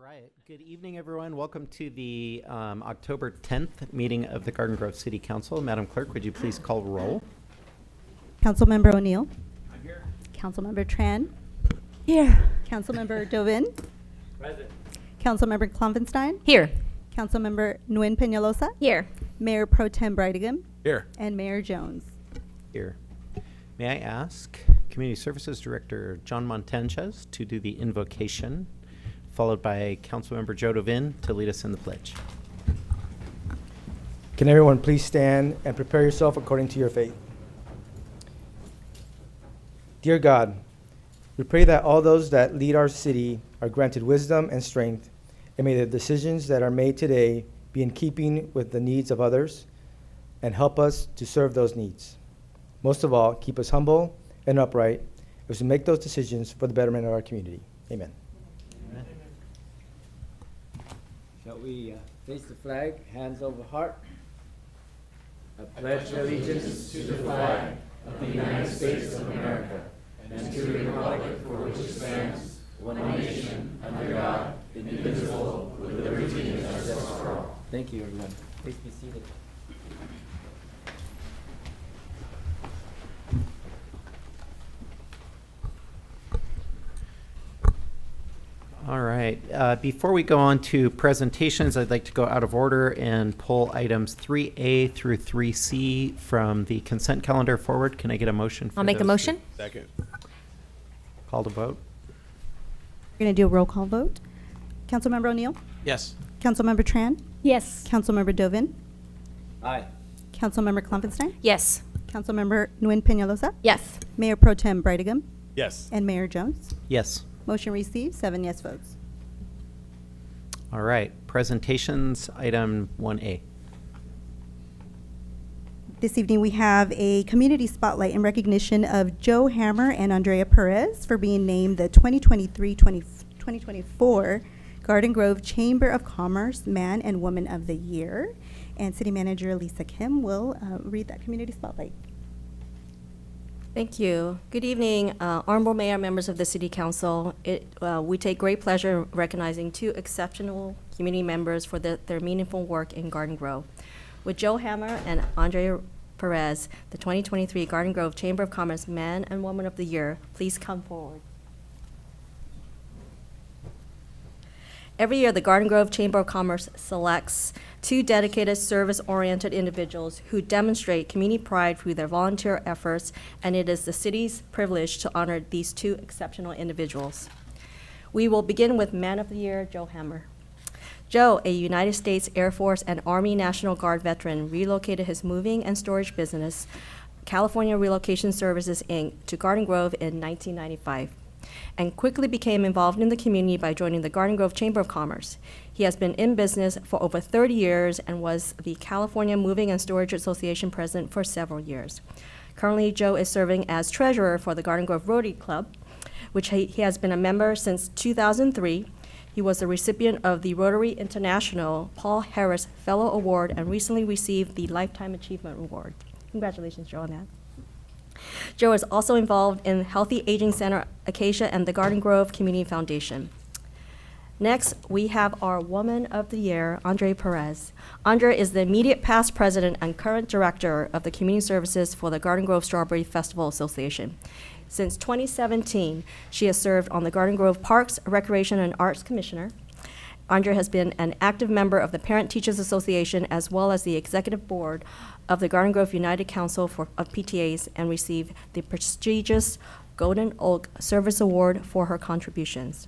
right. Good evening, everyone. Welcome to the October 10th meeting of the Garden Grove City Council. Madam Clerk, would you please call roll? Councilmember O'Neill. I'm here. Councilmember Tran. Here. Councilmember Dovin. Present. Councilmember Klompenstein. Here. Councilmember Nguyen Peñalosa. Here. Mayor Pro Tem Brightigam. Here. And Mayor Jones. Here. May I ask Community Services Director John Montanchez to do the invocation, followed by Councilmember Joe Dovin to lead us in the pledge. Can everyone please stand and prepare yourself according to your faith? Dear God, we pray that all those that lead our city are granted wisdom and strength, and may the decisions that are made today be in keeping with the needs of others and help us to serve those needs. Most of all, keep us humble and upright as we make those decisions for the betterment of our community. Amen. Amen. Shall we face the flag, hands over heart? I pledge allegiance to the flag of the United States of America and to the republic for which it stands, one nation, under God, indivisible, with liberty and justice for all. Thank you, everyone. Please be seated. All right. Before we go on to presentations, I'd like to go out of order and pull items 3A through 3C from the consent calendar forward. Can I get a motion for I'll make a those? motion. Second. Call to vote. We're going to do a roll call vote. Councilmember O'Neill. Yes. Councilmember Tran. Yes. Councilmember Dovin. Aye. Councilmember Klompenstein. Yes. Councilmember Nguyen Peñalosa. Yes. Mayor Pro Tem Brightigam. Yes. And Mayor Jones. Yes. Motion received, 7 yes votes. All right. Presentations, item 1A. This evening, we have a community spotlight in recognition of Joe Hammer and Andrea Perez for being named the 2023-2024 Garden Grove Chamber of Commerce Man and Woman of the Year. And City Manager Lisa Kim will read that community spotlight. Thank you. Good evening, Honorable Mayor, members of the City Council. We take great pleasure in recognizing two exceptional community members for their meaningful work in Garden Grove. With Joe Hammer and Andrea Perez, the 2023 Garden Grove Chamber of Commerce Man and Woman of the Year, please come forward. Every year, the Garden Grove Chamber of Commerce selects two dedicated service-oriented individuals who demonstrate community pride through their volunteer efforts, and it is the city's privilege to honor these two exceptional individuals. We will begin with Man of the Year, Joe Hammer. Joe, a United States Air Force and Army National Guard veteran, relocated his moving and storage business, California Relocation Services, Inc., to Garden Grove in 1995. And quickly became involved in the community by joining the Garden Grove Chamber of Commerce. He has been in business for over 30 years and was the California Moving and Storage Association president for several years. Currently, Joe is serving as treasurer for the Garden Grove Rotary Club, which he has been a member since 2003. He was the recipient of the Rotary International Paul Harris Fellow Award and recently received the Lifetime Achievement Award. Congratulations, Joe, on that. Joe is also involved in Healthy Aging Center Acacia and the Garden Grove Community Foundation. Next, we have our Woman of the Year, Andrea Perez. Andrea is the immediate past president and current director of the Community Services for the Garden Grove Strawberry Festival Association. Since 2017, she has served on the Garden Grove Parks, Recreation, and Arts Commissioner. Andrea has been an active member of the Parent Teachers Association as well as the executive board of the Garden Grove United Council of PTAs and received the prestigious Golden Oak Service Award for her contributions.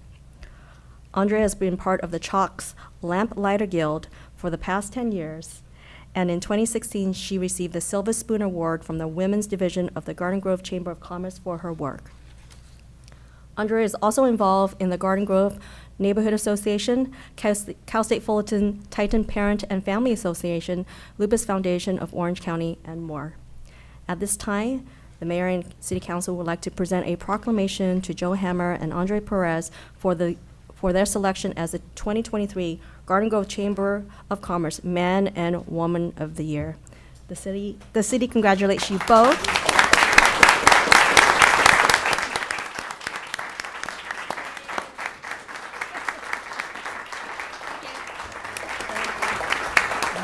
Andrea has been part of the Chalk's Lamp Lighter Guild for the past 10 years, and in 2016 she received the Silver Spoon Award from the Women's Division of the Garden Grove Chamber of Commerce for her work. Andrea is also involved in the Garden Grove Neighborhood Association, Cal State Fullerton Titan Parent and Family Association, Lupus Foundation of Orange County, and more. At this time, the Mayor and City Council would like to present a proclamation to Joe Hammer and Andrea Perez for their selection as the 2023 Garden Grove Chamber of Commerce Man and Woman of the Year. The city congratulates you both.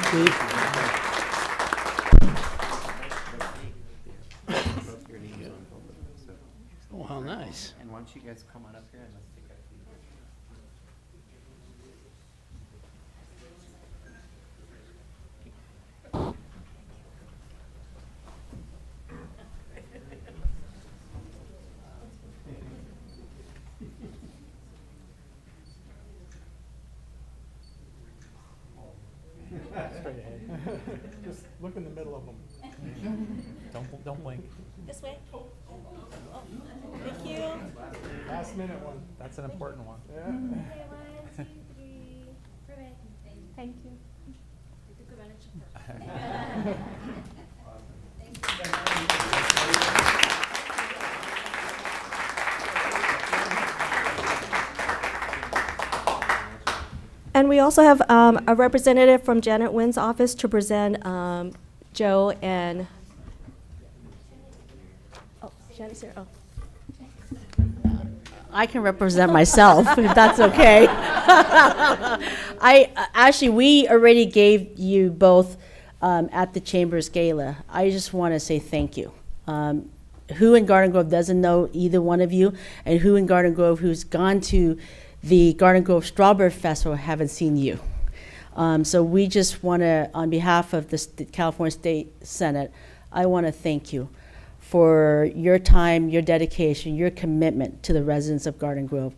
Steve. Oh, how nice. And why don't you guys come on up here and let's take a few. Straight ahead. Just look in the middle of them. Don't blink. This way. Thank you. Last minute one. That's an important one. Yeah. Okay, 1, 2, 3. Perfect. Thank you. And we also have a representative from Janet Wynn's office to present Joe and. Oh, Janet's here. Oh. I can represent myself, if that's okay. Actually, we already gave you both at the Chamber's Gala. I just want to say thank you. Who in Garden Grove doesn't know either one of you, and who in Garden Grove who's gone to the Garden Grove Strawberry Festival haven't seen you. So we just want to, on behalf of the California State Senate, I want to thank you for your time, your dedication, your commitment to the residents of Garden Grove.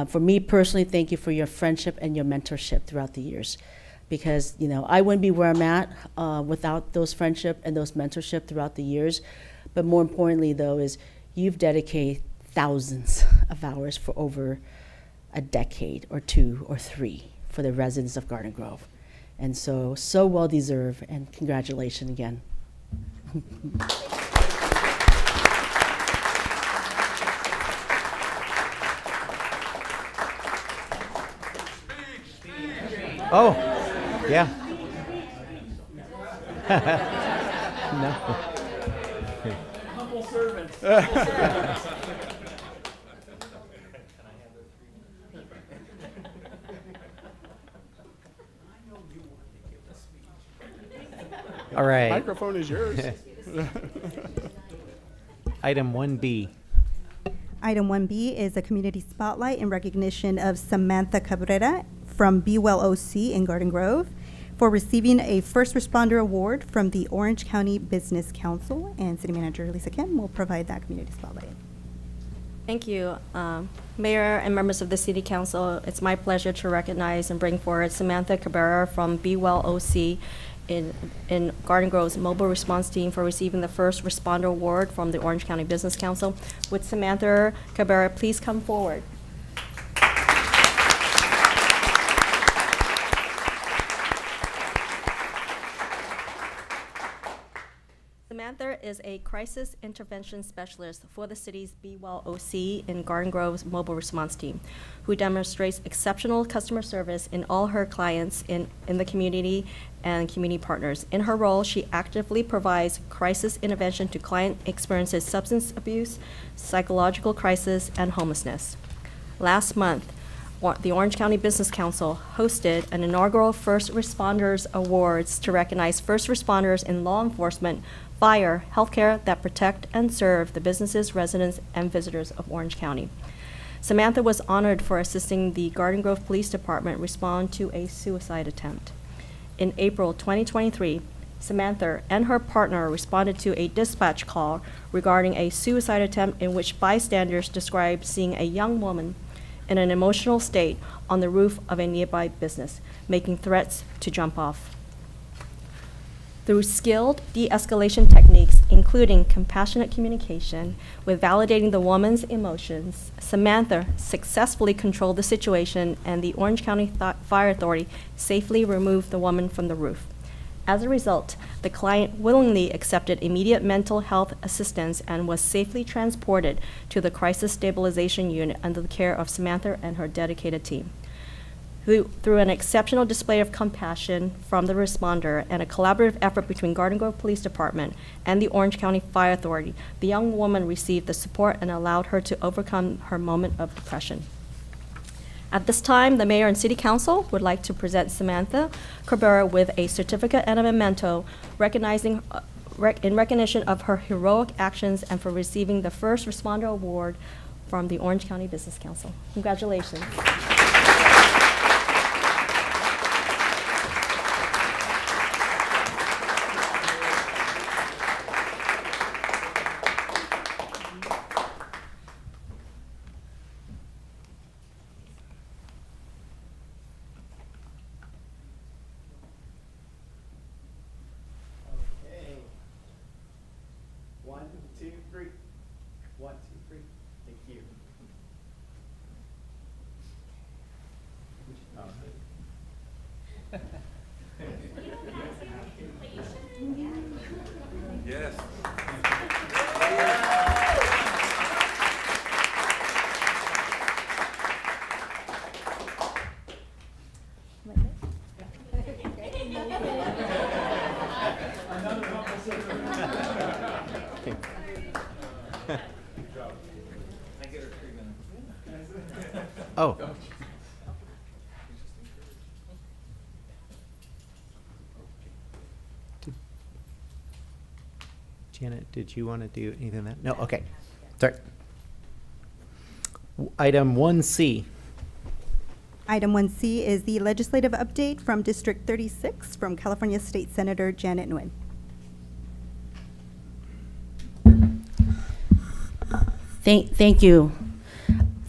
For me personally, thank you for your friendship and your mentorship throughout the years. Because, you know, I wouldn't be where I'm at without those friendship and those mentorship throughout the years. But more importantly, though, is you've dedicated thousands of hours for over a decade or 2 or 3 for the residents of Garden Grove. And so well deserved, and congratulations again. Oh, yeah. No. Humble servant. All right. Microphone is yours. Item 1B. Item 1B is a community spotlight in recognition of Samantha Cabrera from Be Well OC in Garden Grove for receiving a First Responder Award from the Orange County Business Council. And City Manager Lisa Kim will provide that community spotlight. Thank you. Mayor and members of the City Council, it's my pleasure to recognize and bring forward Samantha Cabrera from Be Well OC in Garden Grove's mobile response team for receiving the First Responder Award from the Orange County Business Council. Would Samantha Cabrera please come forward? Samantha is a crisis intervention specialist for the city's Be Well OC in Garden Grove's mobile response team, who demonstrates exceptional customer service in all her clients in the community and community partners. In her role, she actively provides crisis intervention to client experiences substance abuse, psychological crisis, and homelessness. Last month, the Orange County Business Council hosted an inaugural First Responders Awards to recognize first responders in law enforcement, fire, healthcare that protect and serve the businesses, residents, and visitors of Orange County. Samantha was honored for assisting the Garden Grove Police Department respond to a suicide attempt. In April 2023, Samantha and her partner responded to a dispatch call regarding a suicide attempt in which bystanders described seeing a young woman in an emotional state on the roof of a nearby business, making threats to jump off. Through skilled de-escalation techniques, including compassionate communication with validating the woman's emotions, Samantha successfully controlled the situation, and the Orange County Fire Authority safely removed the woman from the roof. As a result, the client willingly accepted immediate mental health assistance and was safely transported to the Crisis Stabilization Unit under the care of Samantha and her dedicated team. Through an exceptional display of compassion from the responder and a collaborative effort between Garden Grove Police Department and the Orange County Fire Authority, the young woman received the support and allowed her to overcome her moment of depression. At this time, the mayor and city council would like to present Samantha Cabrera with a certificate and a memento recognizing, in recognition of her heroic actions and for receiving the First Responder Award from the Orange County Business Council. Congratulations. Okay. 1, 2, 3. 1, 2, 3. Thank you. Yes. Oh. Janet, did you want to do anything on that? No, okay. Sorry. Item 1C. Item 1C is the legislative update from District 36 from California State Senator Janet Nguyen. Thank you.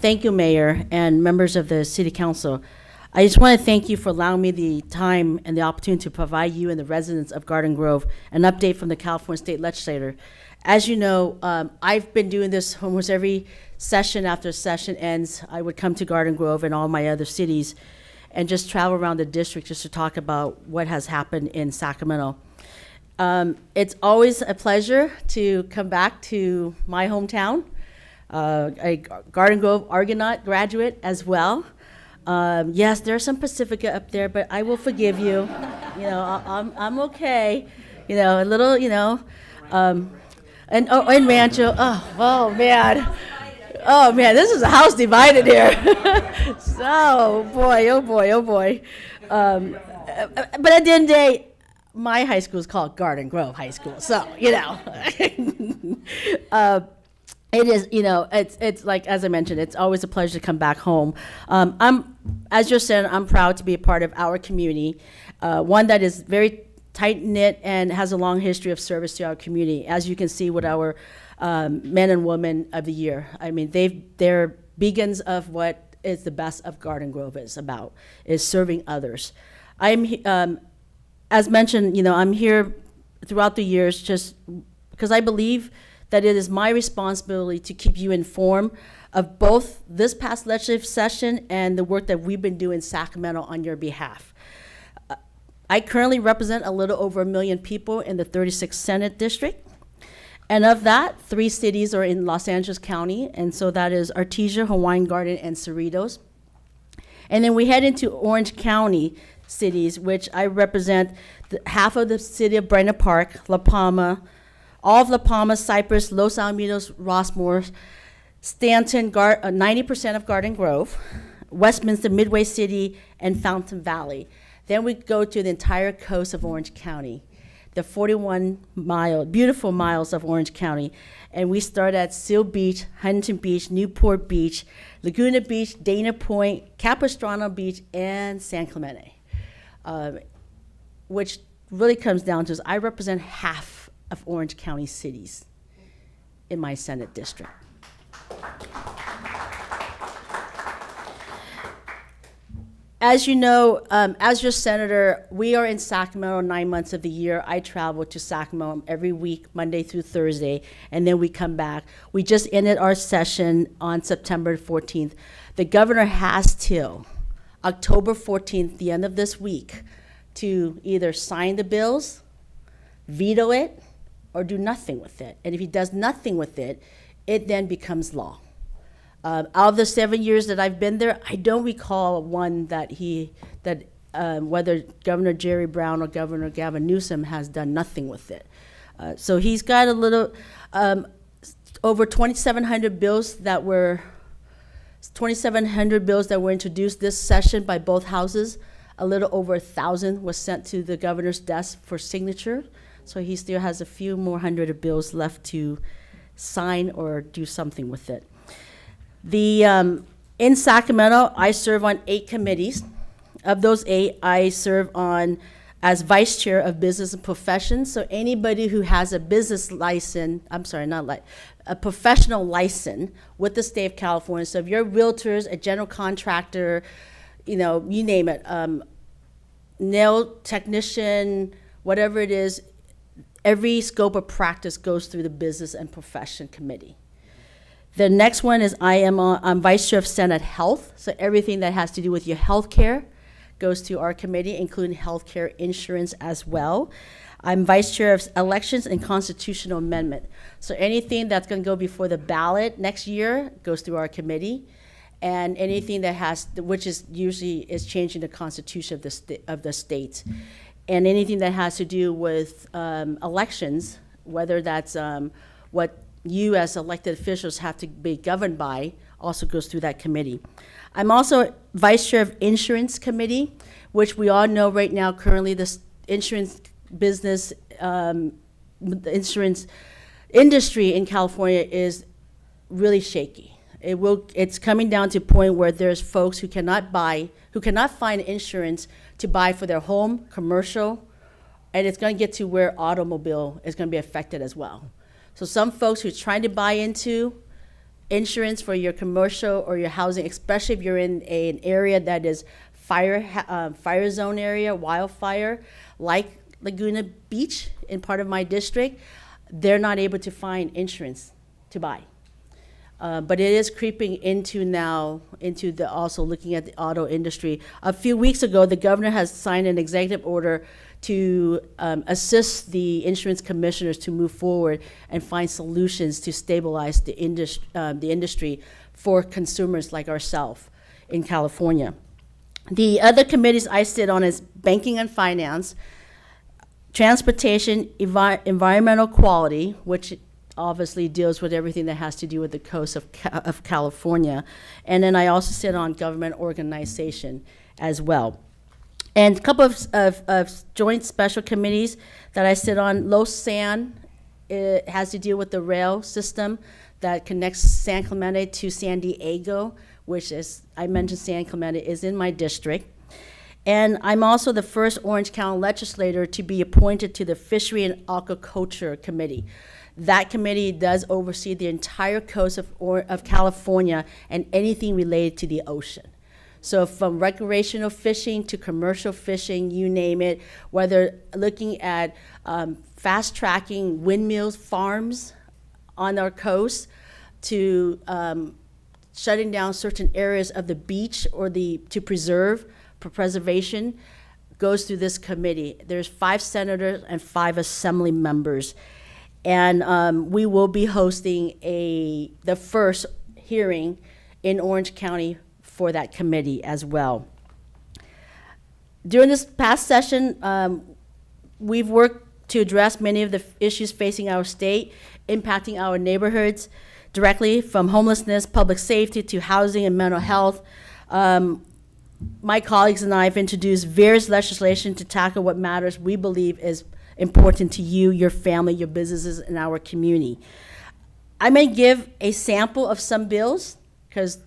Thank you, Mayor and members of the City Council. I just want to thank you for allowing me the time and the opportunity to provide you and the residents of Garden Grove an update from the California State Legislature. As you know, I've been doing this almost every session after session ends. I would come to Garden Grove and all my other cities and just travel around the district just to talk about what has happened in Sacramento. It's always a pleasure to come back to my hometown. A Garden Grove Argonaut graduate as well. Yes, there's some Pacifica up there, but I will forgive you. You know, I'm okay. You know, a little, you know, and Rancho. Oh man. Oh man, this is a house divided here. So boy, oh boy, oh boy. But at the end of the day, my high school is called Garden Grove High School, so you know. It is, you know, it's like, as I mentioned, it's always a pleasure to come back home. As you said, I'm proud to be a part of our community, one that is very tight-knit and has a long history of service to our community, as you can see with our men and women of the year. I mean, they're beacons of what is the best of Garden Grove is about, is serving others. As mentioned, you know, I'm here throughout the years just because I believe that it is my responsibility to keep you informed of both this past legislative session and the work that we've been doing in Sacramento on your behalf. I currently represent a little over 1 million people in the 36th Senate District. And of that, 3 cities are in Los Angeles County, and so that is Artesia, Hawaiian Garden, and Cerritos. And then we head into Orange County cities, which I represent half of the city of Bryna Park, La Palma, all of La Palma, Cypress, Los Alamitos, Rossmore, Stanton, 90% of Garden Grove, Westminster, Midway City, and Fountain Valley. Then we go to the entire coast of Orange County, the 41 beautiful miles of Orange County. And we start at Seal Beach, Huntington Beach, Newport Beach, Laguna Beach, Dana Point, Capistrano Beach, and San Clemente, which really comes down to is I represent half of Orange County cities in my Senate district. As you know, as your senator, we are in Sacramento 9 months of the year. I travel to Sacramento every week, Monday through Thursday, and then we come back. We just ended our session on September 14th. The governor has till October 14th, the end of this week, to either sign the bills, veto it, or do nothing with it. And if he does nothing with it, it then becomes law. Out of the 7 years that I've been there, I don't recall one that whether Governor Jerry Brown or Governor Gavin Newsom has done nothing with it. So he's got a little, over 2,700 bills that were 2,700 bills that were introduced this session by both houses. A little over 1,000 was sent to the governor's desk for signature. So he still has a few more hundred of bills left to sign or do something with it. In Sacramento, I serve on 8 committees. Of those 8, I serve on as vice chair of business and professions. So anybody who has a business license, a professional license with the state of California. So if you're realtors, a general contractor, you name it, nail technician, whatever it is, every scope of practice goes through the business and profession committee. The next one is I'm vice chair of Senate Health. So everything that has to do with your health care goes to our committee, including healthcare insurance as well. I'm vice chair of elections and constitutional amendment. So anything that's going to go before the ballot next year goes through our committee, and anything that which is usually changing the constitution of the state, and anything that has to do with elections, whether that's what you as elected officials have to be governed by, also goes through that committee. I'm also vice chair of insurance committee, which we all know right now currently the insurance business, the insurance industry in California is really shaky. It's coming down to a point where there's folks who cannot find insurance to buy for their home, commercial, and it's going to get to where automobile is going to be affected as well. So some folks who are trying to buy into insurance for your commercial or your housing, especially if you're in an area that is fire zone area, wildfire, like Laguna Beach in part of my district, they're not able to find insurance to buy. But it is creeping into also looking at the auto industry. A few weeks ago, the governor has signed an executive order to assist the insurance commissioners to move forward and find solutions to stabilize the industry for consumers like ourselves in California. The other committees I sit on is banking and finance, transportation, environmental quality, which obviously deals with everything that has to do with the coast of California. And then I also sit on government organization as well. And a couple of joint special committees that I sit on. LoSan, it has to deal with the rail system that connects San Clemente to San Diego, which is, I mentioned San Clemente is in my district. And I'm also the first Orange County legislator to be appointed to the Fishery and Aquaculture Committee. That committee does oversee the entire coast of California and anything related to the ocean. So from recreational fishing to commercial fishing, you name it, whether looking at fast tracking windmills farms on our coast to shutting down certain areas of the beach or to preserve for preservation, goes through this committee. There's 5 senators and 5 assembly members. And we will be hosting the first hearing in Orange County for that committee as well. During this past session, we've worked to address many of the issues facing our state, impacting our neighborhoods directly, from homelessness, public safety, to housing and mental health. My colleagues and I have introduced various legislation to tackle what matters we believe is important to you, your family, your businesses, and our community. I may give a sample of some bills, because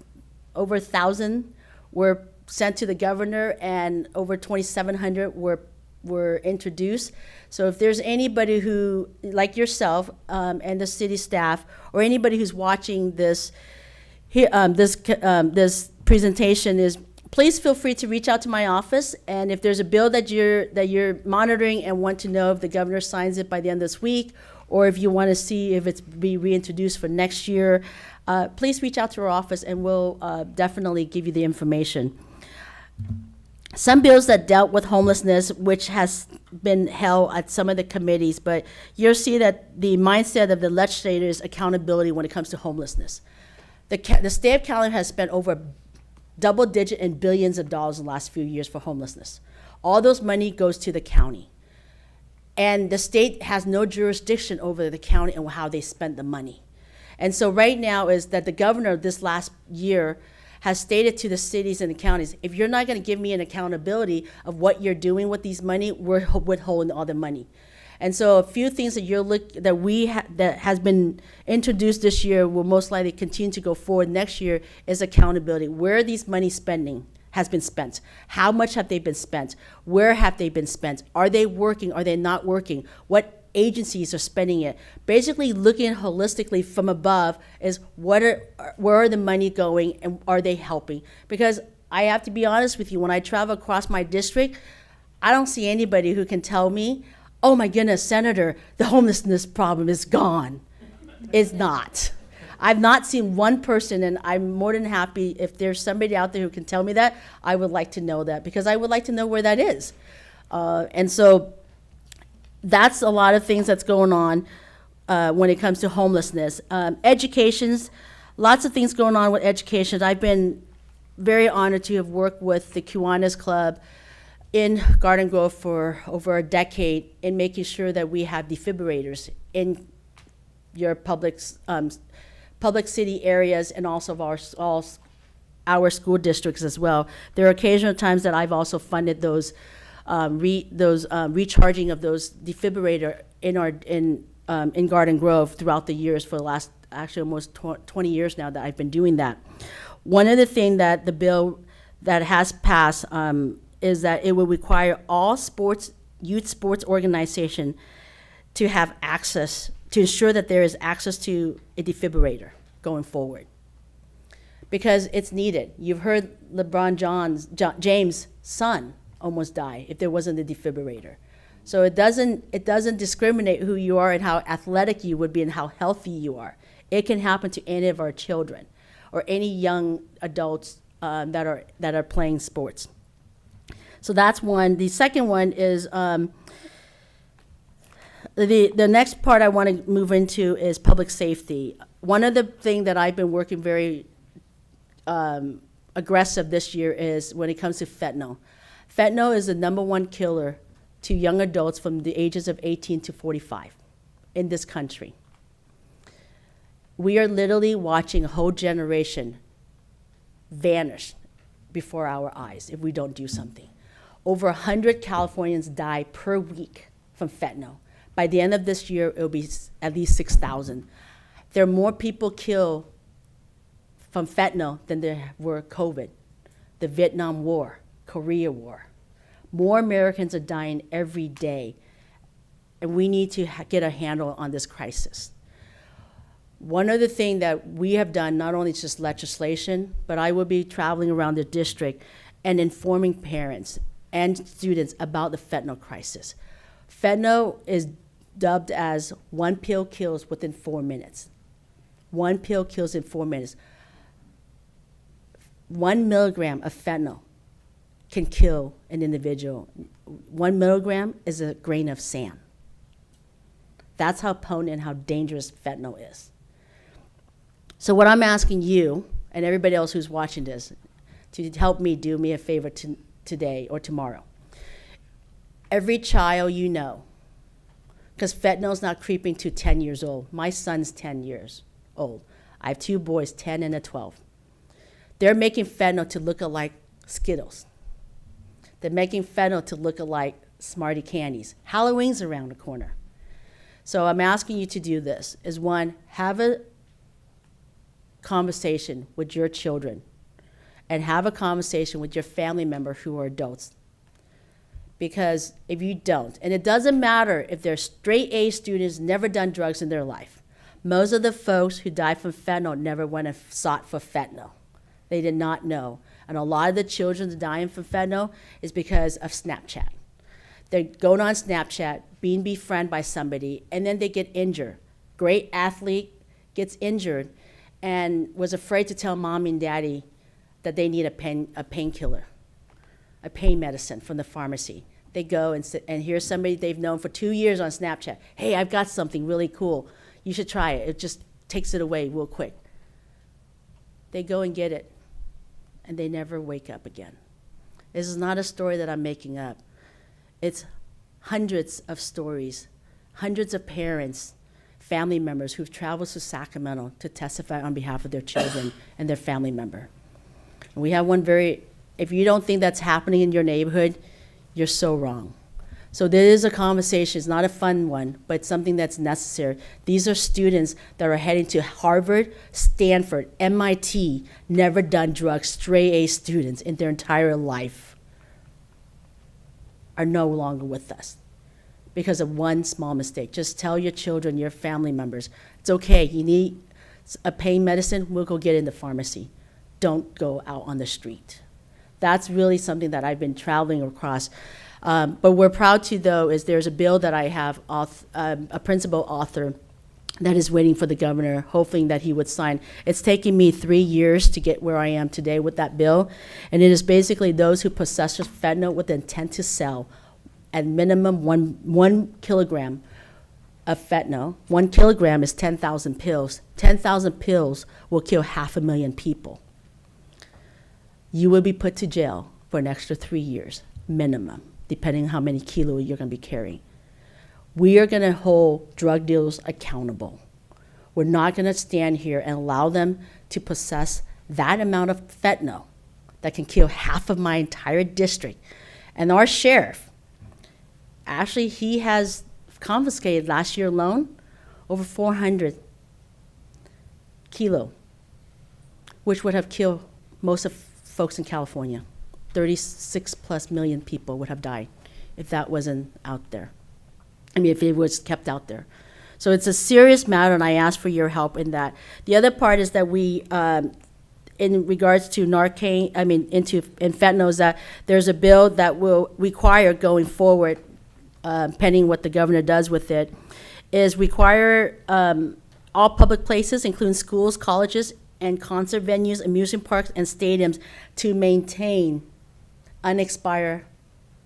over 1,000 were sent to the governor and over 2,700 were introduced. So if there's anybody who, like yourself and the city staff, or anybody who's watching this presentation, please feel free to reach out to my office. And if there's a bill that you're monitoring and want to know if the governor signs it by the end of this week, or if you want to see if it's be reintroduced for next year, please reach out to our office and we'll definitely give you the information. Some bills that dealt with homelessness, which has been held at some of the committees, but you'll see that the mindset of the legislator is accountability when it comes to homelessness. The state of California has spent over double-digit and billions of dollars in the last few years for homelessness. All those money goes to the county. And the state has no jurisdiction over the county and how they spend the money. And so right now is that the governor this last year has stated to the cities and the counties, if you're not going to give me an accountability of what you're doing with these money, we're withholding all the money. And so a few things that has been introduced this year will most likely continue to go forward next year is accountability. Where are these money has been spent? How much have they been spent? Where have they been spent? Are they working? Are they not working? What agencies are spending it? Basically looking holistically from above is where are the money going and are they helping? Because I have to be honest with you, when I travel across my district, I don't see anybody who can tell me, oh my goodness, Senator, the homelessness problem is gone. It's not. I've not seen one person, and I'm more than happy if there's somebody out there who can tell me that. I would like to know that, because I would like to know where that is. And so that's a lot of things that's going on when it comes to homelessness. Educations, lots of things going on with education. I've been very honored to have worked with the Kiwanis Club in Garden Grove for over a decade in making sure that we have defibrillators in your public city areas and also of our school districts as well. There are occasional times that I've also funded those recharging of those defibrillator in Garden Grove throughout the years for the last actually almost 20 years now that I've been doing that. One of the things that the bill that has passed is that it will require all youth sports organization to have access, to ensure that there is access to a defibrillator going forward. Because it's needed. You've heard LeBron James' son almost die if there wasn't a defibrillator. So it doesn't discriminate who you are and how athletic you would be and how healthy you are. It can happen to any of our children or any young adults that are playing sports. So that's one. The second one is the next part I want to move into is public safety. One of the things that I've been working very aggressive this year is when it comes to fentanyl. Fentanyl is the #1 killer to young adults from the ages of 18 to 45 in this country. We are literally watching a whole generation vanish before our eyes if we don't do something. Over 100 Californians die per week from fentanyl. By the end of this year, it will be at least 6,000. There are more people killed from fentanyl than there were COVID, the Vietnam War, Korea War. More Americans are dying every day, and we need to get a handle on this crisis. One other thing that we have done, not only just legislation, but I will be traveling around the district and informing parents and students about the fentanyl crisis. Fentanyl is dubbed as one pill kills within 4 minutes. One pill kills in 4 minutes. 1 milligram of fentanyl can kill an individual. 1 milligram is a grain of sand. That's how potent and how dangerous fentanyl is. So what I'm asking you and everybody else who's watching this to help me do me a favor today or tomorrow. Every child you know, because fentanyl's not creeping to 10 years old. My son's 10 years old. I have 2 boys, 10 and a 12. They're making fentanyl to look alike Skittles. They're making fentanyl to look alike Smarty Candies. Halloween's around the corner. So I'm asking you to do this, is one, have a conversation with your children and have a conversation with your family member who are adults. Because if you don't, and it doesn't matter if they're straight A students, never done drugs in their life. Most of the folks who died from fentanyl never went and sought for fentanyl. They did not know. And a lot of the children dying from fentanyl is because of Snapchat. They're going on Snapchat, being befriended by somebody, and then they get injured. Great athlete gets injured and was afraid to tell mom and daddy that they need a painkiller, a pain medicine from the pharmacy. They go and here's somebody they've known for 2 years on Snapchat. Hey, I've got something really cool. You should try it. It just takes it away real quick. They go and get it, and they never wake up again. This is not a story that I'm making up. It's hundreds of stories, hundreds of parents, family members who've traveled to Sacramento to testify on behalf of their children and their family member. And we have one if you don't think that's happening in your neighborhood, you're so wrong. So there is a conversation, it's not a fun one, but it's something that's necessary. These are students that are heading to Harvard, Stanford, MIT, never done drugs, straight A students in their entire life are no longer with us because of one small mistake. Just tell your children, your family members, it's okay, you need a pain medicine, we'll go get it in the pharmacy. Don't go out on the street. That's really something that I've been traveling across. But we're proud to, though, is there's a bill that I have, a principal author that is waiting for the governor, hoping that he would sign. It's taken me 3 years to get where I am today with that bill. And it is basically those who possess fentanyl with the intent to sell at minimum one kilogram of fentanyl. 1 kilogram is 10,000 pills. 10,000 pills will kill 500,000 people. You will be put to jail for an extra 3 years, minimum, depending on how many kilos you're going to be carrying. We are going to hold drug dealers accountable. We're not going to stand here and allow them to possess that amount of fentanyl that can kill half of my entire district. And our sheriff, actually, he has confiscated last year alone over 400 kilo, which would have killed most of folks in California. 36 plus million people would have died if that wasn't out there. I mean, if it was kept out there. So it's a serious matter, and I ask for your help in that. The other part is that we, in regards to Narcan, in fentanyl, is that there's a bill that will require going forward, pending what the governor does with it, is require all public places, including schools, colleges, and concert venues, amusement parks, and stadiums to maintain unexpired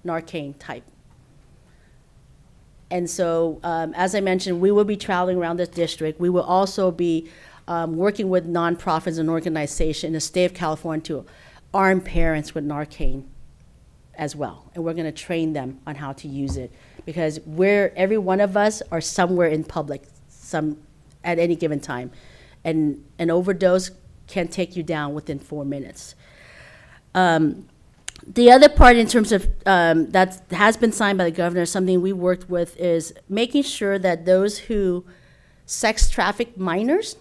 Narcan type. And so, as I mentioned, we will be traveling around the district. We will also be working with nonprofits and organizations in the state of California to arm parents with Narcan as well. And we're going to train them on how to use it, because every one of us are somewhere in public at any given time. And an overdose can take you down within 4 minutes. The other part in terms of that has been signed by the governor, something we worked with, is making sure that those who sex traffic minors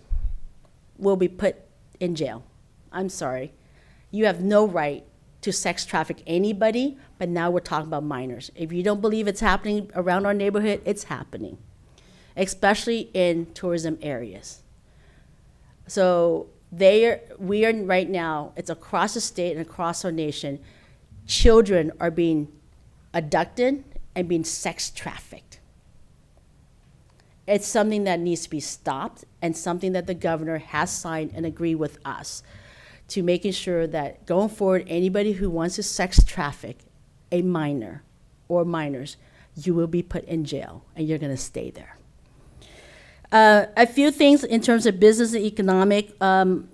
will be put in jail. I'm sorry. You have no right to sex traffic anybody, but now we're talking about minors. If you don't believe it's happening around our neighborhood, it's happening, especially in tourism areas. So we are right now, it's across the state and across our nation, children are being abducted and being sex trafficked. It's something that needs to be stopped, and something that the governor has signed and agreed with us to making sure that going forward, anybody who wants to sex traffic a minor or minors, you will be put in jail and you're going to stay there. A few things in terms of business and economic, some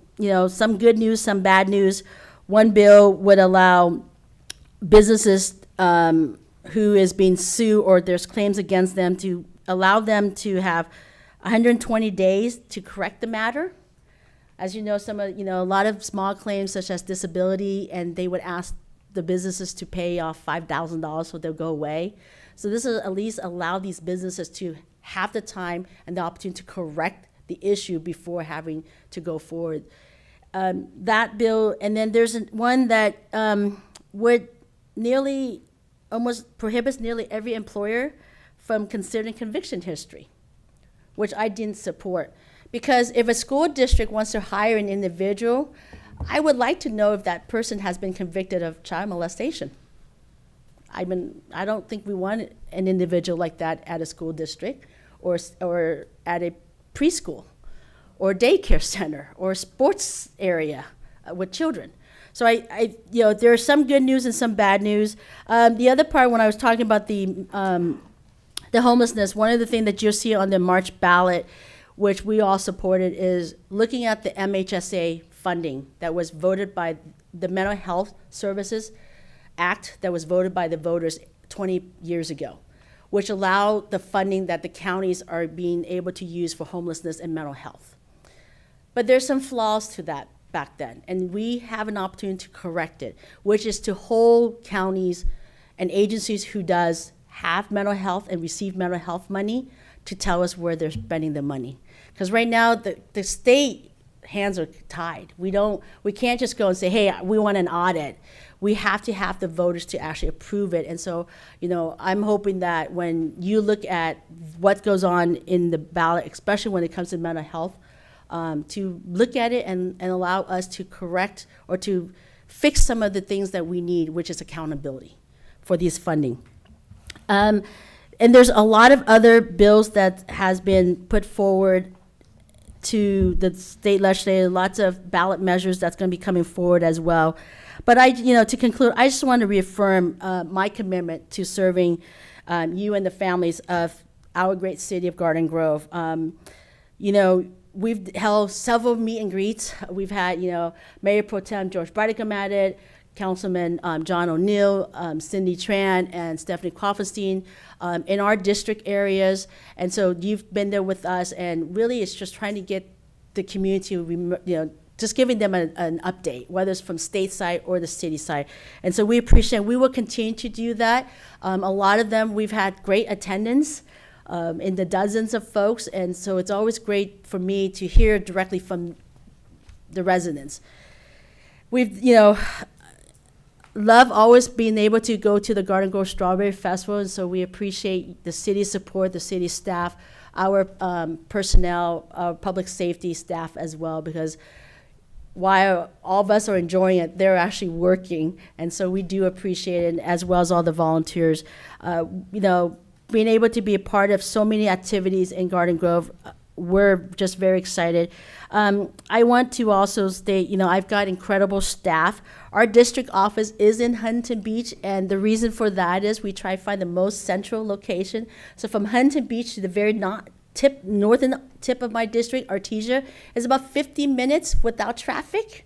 good news, some bad news. One bill would allow businesses who is being sued or there's claims against them to allow them to have 120 days to correct the matter. As you know, a lot of small claims such as disability, and they would ask the businesses to pay off $5,000 so they'll go away. So this will at least allow these businesses to have the time and the opportunity to correct the issue before having to go forward. That bill, and then there's one that would almost prohibits nearly every employer from considering conviction history, which I didn't support. Because if a school district wants to hire an individual, I would like to know if that person has been convicted of child molestation. I don't think we want an individual like that at a school district or at a preschool or daycare center or sports area with children. So there's some good news and some bad news. The other part, when I was talking about the homelessness, one of the things that you'll see on the March ballot, which we all supported, is looking at the MHSA funding that was voted by the Mental Health Services Act that was voted by the voters 20 years ago, which allowed the funding that the counties are being able to use for homelessness and mental health. But there's some flaws to that back then. And we have an opportunity to correct it, which is to hold counties and agencies who does have mental health and receive mental health money to tell us where they're spending the money. Because right now, the state hands are tied. We can't just go and say, hey, we want an audit. We have to have the voters to actually approve it. And so, I'm hoping that when you look at what goes on in the ballot, especially when it comes to mental health, to look at it and allow us to correct or to fix some of the things that we need, which is accountability for these funding. And there's a lot of other bills that has been put forward to the state legislature, lots of ballot measures that's going to be coming forward as well. But to conclude, I just want to reaffirm my commitment to serving you and the families of our great city of Garden Grove. We've held several meet and greets. We've had, Mayor Pro Tem George Brigham at it, Councilman John O'Neill, Cindy Tran, and Stephanie Klopfenstein in our district areas. And so you've been there with us, and really it's just trying to get the community, just giving them an update, whether it's from state side or the city side. And so we appreciate it. We will continue to do that. A lot of them, we've had great attendance in the dozens of folks, and so it's always great for me to hear directly from the residents. We've, love always being able to go to the Garden Grove Strawberry Festival, and so we appreciate the city's support, the city staff, our personnel, our public safety staff as well, because while all of us are enjoying it, they're actually working, and so we do appreciate it, as well as all the volunteers. Being able to be a part of so many activities in Garden Grove, we're just very excited. I want to also state, I've got incredible staff. Our district office is in Huntington Beach, and the reason for that is we try to find the most central location. So from Huntington Beach to the very northern tip of my district, Artesia, is about 50 minutes without traffic.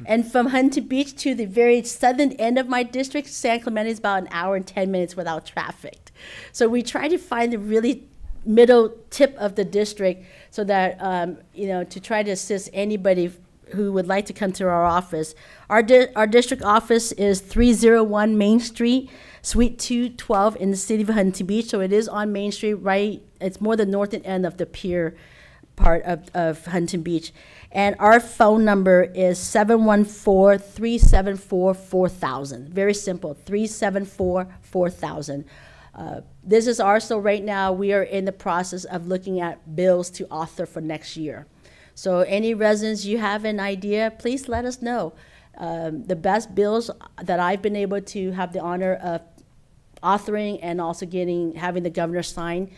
And from Huntington Beach to the very southern end of my district, San Clemente, is about an hour and 10 minutes without traffic. So we try to find the really middle tip of the district so that, to try to assist anybody who would like to come to our office. Our district office is 301 Main Street, Suite 212 in the city of Huntington Beach. So it is on Main Street, right? It's more the northern end of the pier part of Huntington Beach. And our phone number is 714-374-4000. Very simple, 374-4000. This is also right now, we are in the process of looking at bills to author for next year. So any residents, you have an idea, please let us know. The best bills that I've been able to have the honor of authoring and also having the governor sign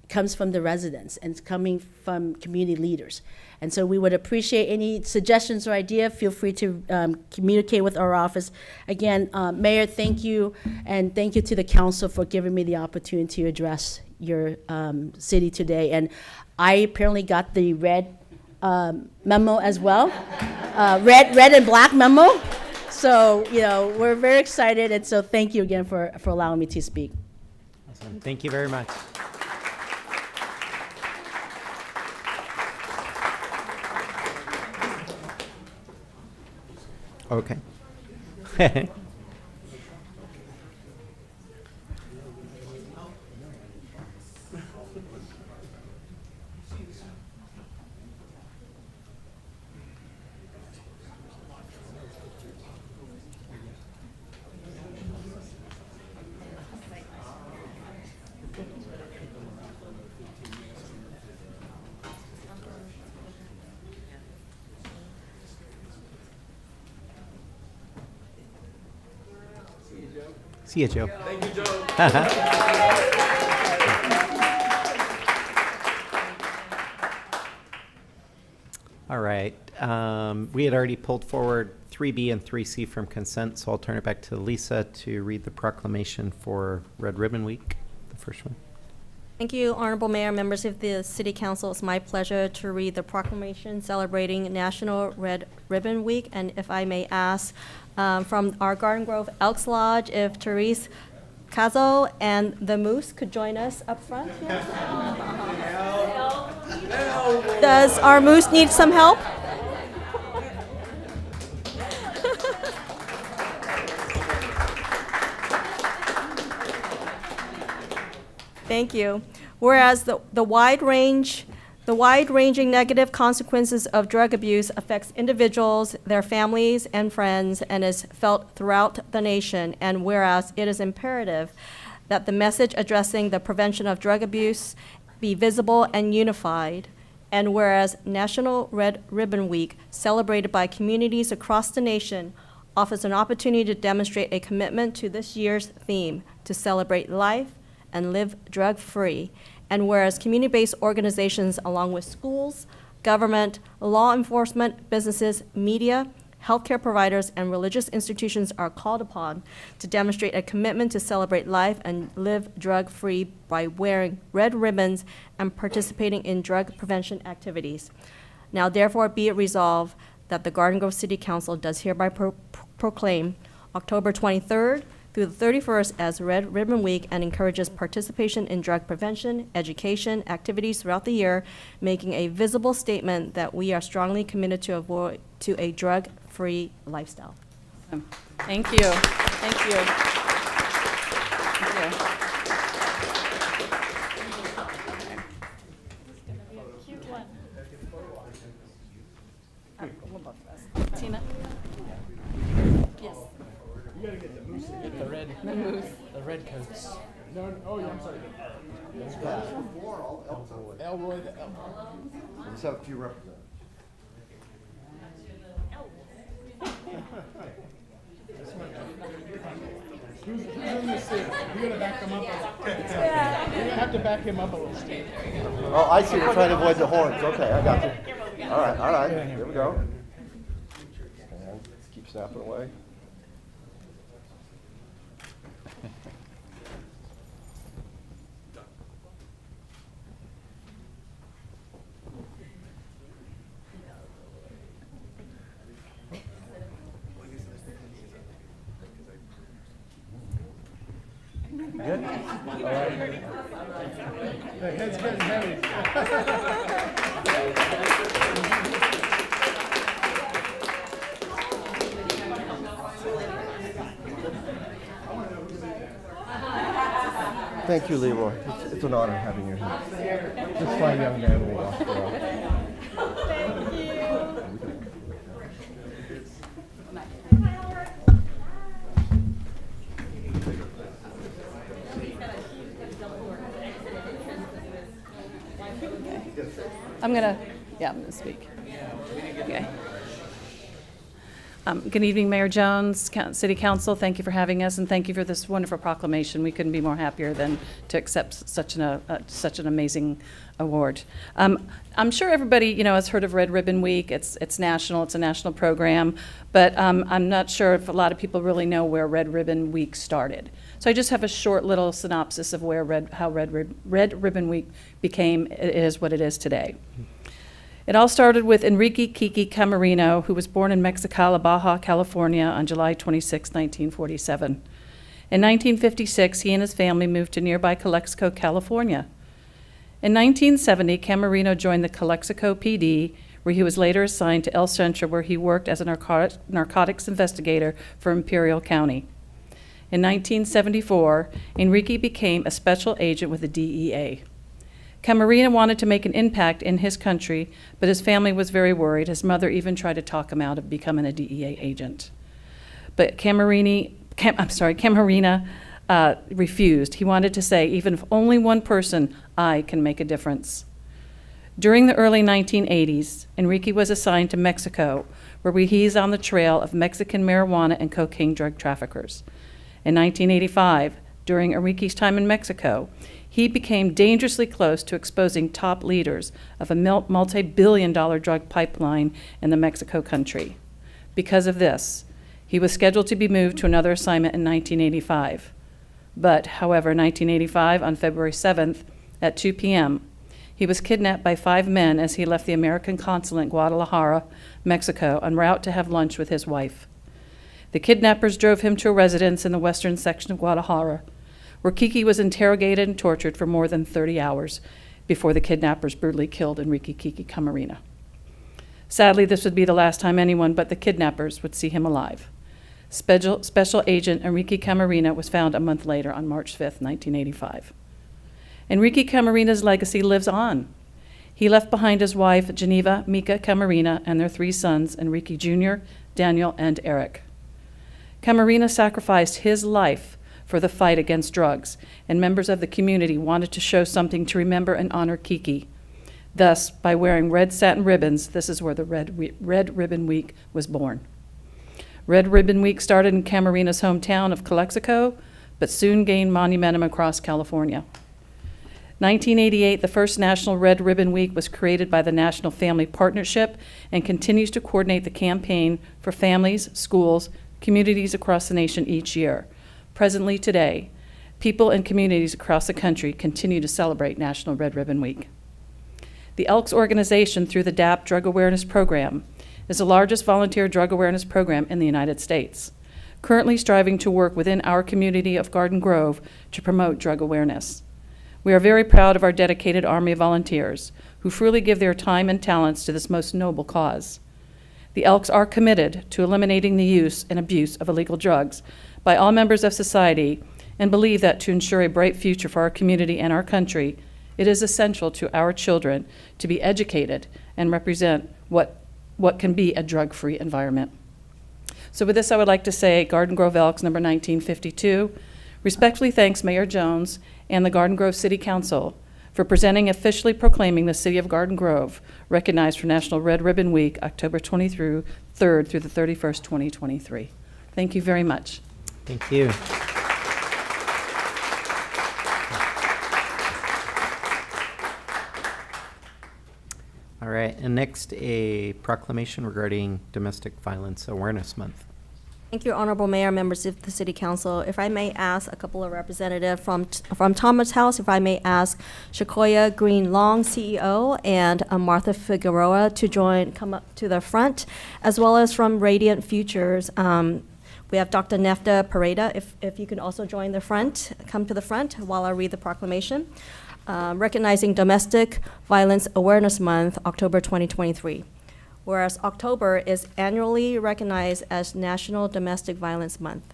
comes from the residents and it's coming from community leaders. And so we would appreciate any suggestions or idea. Feel free to communicate with our office. Again, Mayor, thank you, and thank you to the council for giving me the opportunity to address your city today. And I apparently got the red memo as well, red and black memo. So, we're very excited, and so thank you again for allowing me to speak. Awesome. Thank you very much. Okay. See you, Joe. Thank you, Joe. All right. We had already pulled forward 3B and 3C from consent, so I'll turn it back to Lisa to read the proclamation for Red Ribbon Week, the first one. Thank you, Honorable Mayor, members of the City Council. It's my pleasure to read the proclamation celebrating National Red Ribbon Week. And if I may ask, from our Garden Grove Elks Lodge, if Therese Cazo and the Moose could join us up front. Yes? Does our Moose need some help? Thank you. Whereas the wide-ranging negative consequences of drug abuse affects individuals, their families, and friends, and is felt throughout the nation. And whereas it is imperative that the message addressing the prevention of drug abuse be visible and unified. And whereas National Red Ribbon Week, celebrated by communities across the nation, offers an opportunity to demonstrate a commitment to this year's theme, to celebrate life and live drug-free. And whereas community-based organizations along with schools, government, law enforcement, businesses, media, healthcare providers, and religious institutions are called upon to demonstrate a commitment to celebrate life and live drug-free by wearing red ribbons and participating in drug prevention activities. Now therefore be it resolved that the Garden Grove City Council does hereby proclaim October 23rd through the 31st as Red Ribbon Week and encourages participation in drug prevention, education, activities throughout the year, making a visible statement that we are strongly committed to a drug-free lifestyle. Thank you. Thank you. Thank you. Tina? Yes. The red coats. No, oh yeah, I'm sorry. Elroy the Let's have a few representatives. Who's in this seat? You're gonna back them up. You're gonna have to back him up a little, Steve. Oh, I see. You're trying to avoid the horns. Okay, I got you. All right. Here we go. And keep snapping away. Good? All right. The head's getting heavy. Thank you, Leroy. It's an honor having you here. This fine young man will walk around. I'm gonna speak. Okay. Good evening, Mayor Jones, City Council. Thank you for having us, and thank you for this wonderful proclamation. We couldn't be more happier than to accept such an amazing award. I'm sure everybody, has heard of Red Ribbon Week. It's national. It's a national program, but I'm not sure if a lot of people really know where Red Ribbon Week started. So I just have a short little synopsis of how Red Ribbon Week became it is what it is today. It all started with Enrique Kiki Camarino, who was born in Mexicali, Baja California on July 26, 1947. In 1956, he and his family moved to nearby Calexico, California. In 1970, Camarino joined the Calexico PD, where he was later assigned to El Centro, where he worked as a narcotics investigator for Imperial County. In 1974, Enrique became a special agent with the DEA. Camarino wanted to make an impact in his country, but his family was very worried. His mother even tried to talk him out of becoming a DEA agent. But Camarino refused. He wanted to say, even if only one person, I can make a difference. During the early 1980s, Enrique was assigned to Mexico, where he's on the trail of Mexican marijuana and cocaine drug traffickers. In 1985, during Enrique's time in Mexico, he became dangerously close to exposing top leaders of a multi-billion-dollar drug pipeline in the Mexico country. Because of this, he was scheduled to be moved to another assignment in 1985. But, however, 1985, on February 7th, at 2 p.m., he was kidnapped by 5 men as he left the American consulate in Guadalajara, Mexico, en route to have lunch with his wife. The kidnappers drove him to a residence in the western section of Guadalajara, where Kiki was interrogated and tortured for more than 30 hours before the kidnappers brutally killed Enrique Kiki Camarino. Sadly, this would be the last time anyone but the kidnappers would see him alive. Special Agent Enrique Camarino was found a month later on March 5th, 1985. Enrique Camarina's legacy lives on. He left behind his wife, Geneva Mika Camarina, and their 3 sons, Enrique Jr., Daniel, and Eric. Camarina sacrificed his life for the fight against drugs, and members of the community wanted to show something to remember and honor Kiki. Thus, by wearing red satin ribbons, this is where the Red Ribbon Week was born. Red Ribbon Week started in Camarina's hometown of Calexico, but soon gained momentum across California. 1988, the first National Red Ribbon Week was created by the National Family Partnership and continues to coordinate the campaign for families, schools, communities across the nation each year. Presently today, people and communities across the country continue to celebrate National Red Ribbon Week. The Elks organization, through the DAP Drug Awareness Program, is the largest volunteer drug awareness program in the United States, currently striving to work within our community of Garden Grove to promote drug awareness. We are very proud of our dedicated army of volunteers who freely give their time and talents to this most noble cause. The Elks are committed to eliminating the use and abuse of illegal drugs by all members of society and believe that to ensure a bright future for our community and our country, it is essential to our children to be educated and represent what can be a drug-free environment. So with this, I would like to say Garden Grove Elks number 1952 respectfully thanks Mayor Jones and the Garden Grove City Council for presenting officially proclaiming the City of Garden Grove recognized for National Red Ribbon Week, October 23rd through the 31st, 2023. Thank you very much. Thank you. All right, and next, a proclamation regarding Domestic Violence Awareness Month. Thank you, Honorable Mayor, members of the City Council. If I may ask a couple of representatives from Thomas House, if I may ask Shakoya Green Long, CEO, and Martha Figueroa to come up to the front, as well as from Radiant Futures. We have Dr. Nefta Pareda, if you can also join the front, come to the front while I read the proclamation. Recognizing Domestic Violence Awareness Month, October 2023. Whereas October is annually recognized as National Domestic Violence Month.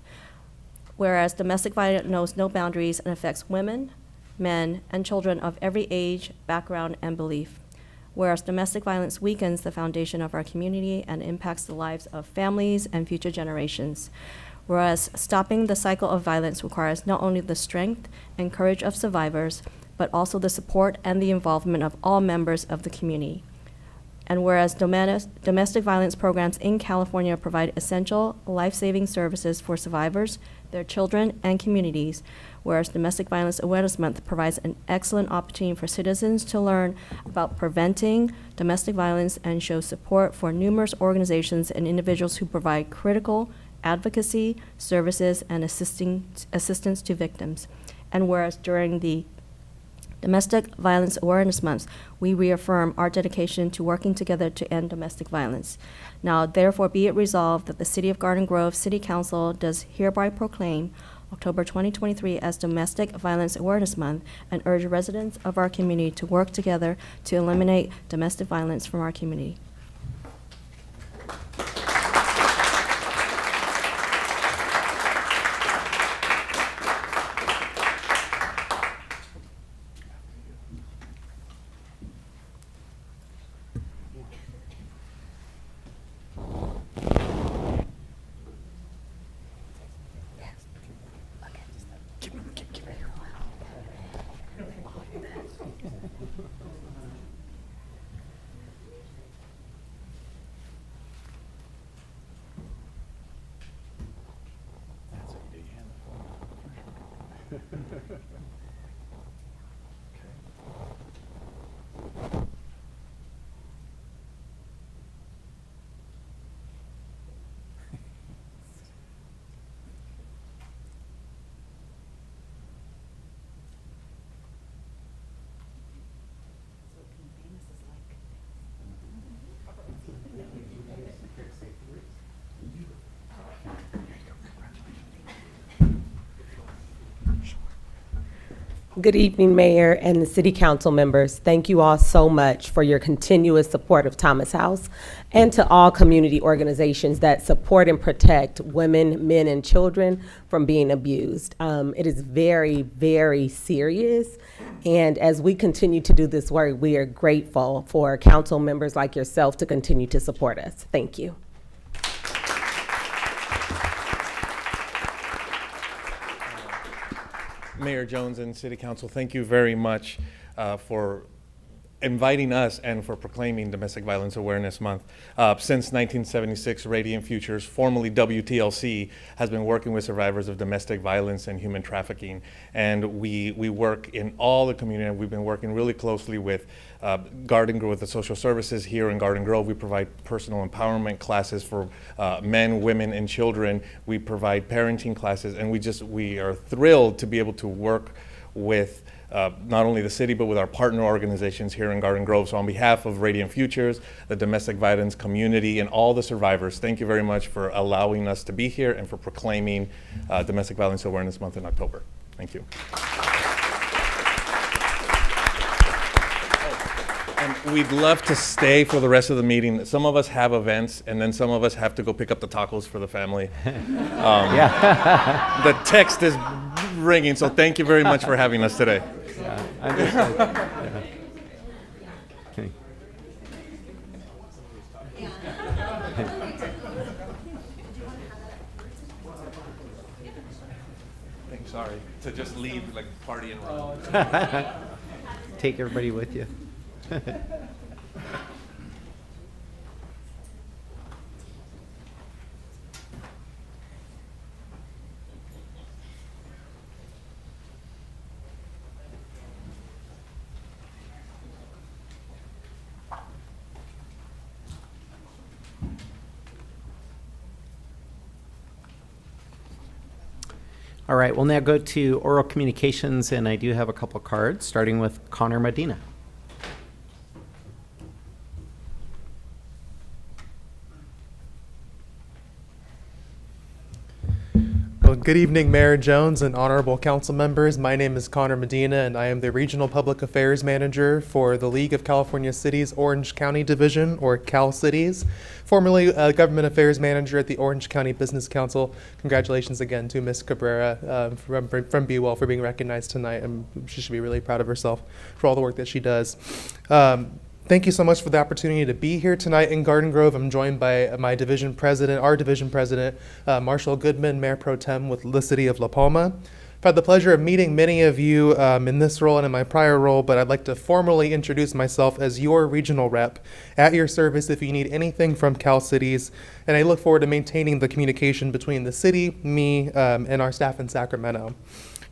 Whereas domestic violence knows no boundaries and affects women, men, and children of every age, background, and belief. Whereas domestic violence weakens the foundation of our community and impacts the lives of families and future generations. Whereas stopping the cycle of violence requires not only the strength and courage of survivors, but also the support and the involvement of all members of the community. And whereas domestic violence programs in California provide essential life-saving services for survivors, their children, and communities, whereas Domestic Violence Awareness Month provides an excellent opportunity for citizens to learn about preventing domestic violence and show support for numerous organizations and individuals who provide critical advocacy, services, and assistance to victims. And whereas during the Domestic Violence Awareness Month, we reaffirm our dedication to working together to end domestic violence. Now, therefore, be it resolved that the City of Garden Grove City Council does hereby proclaim October 2023 as Domestic Violence Awareness Month and urge residents of our community to work together to eliminate domestic violence from our community. Good evening, Mayor and the City Council members. Thank you all so much for your continuous support of Thomas House, and to all community organizations that support and protect women, men, and children from being abused. It is very, very serious, and as we continue to do this work, we are grateful for council members like yourself to continue to support us. Thank you. Mayor Jones and City Council, thank you very much for inviting us and for proclaiming Domestic Violence Awareness Month. Since 1976, Radiant Futures, formerly WTLC, has been working with survivors of domestic violence and human trafficking. And we work in all the community, and we've been working really closely with Garden Grove, with the social services here in Garden Grove. We provide personal empowerment classes for men, women, and children. We provide parenting classes, and we are thrilled to be able to work with not only the city, but with our partner organizations here in Garden Grove. So on behalf of Radiant Futures, the domestic violence community, and all the survivors, thank you very much for allowing us to be here and for proclaiming Domestic Violence Awareness Month in October. Thank you. And we'd love to stay for the rest of the meeting. Some of us have events, and then some of us have to go pick up the tacos for the family. The text is ringing, so thank you very much for having us today. Yeah, understood. Yeah. Okay. Sorry, to just leave, like, party and run. Take everybody with you. All right, we'll now go to oral communications, and I do have a couple cards, starting with Connor Medina. Well, good evening, Mayor Jones and honorable council members. My name is Connor Medina, and I am the Regional Public Affairs Manager for the League of California Cities Orange County Division, or Cal Cities, formerly a Government Affairs Manager at the Orange County Business Council. Congratulations again to Ms. Cabrera from Be Well for being recognized tonight, and she should be really proud of herself for all the work that she does. Thank you so much for the opportunity to be here tonight in Garden Grove. I'm joined by my division president, Marshall Goodman, Mayor Pro Tem with the City of La Palma. I've had the pleasure of meeting many of you in this role and in my prior role, but I'd like to formally introduce myself as your regional rep, at your service if you need anything from Cal Cities, and I look forward to maintaining the communication between the city, me, and our staff in Sacramento.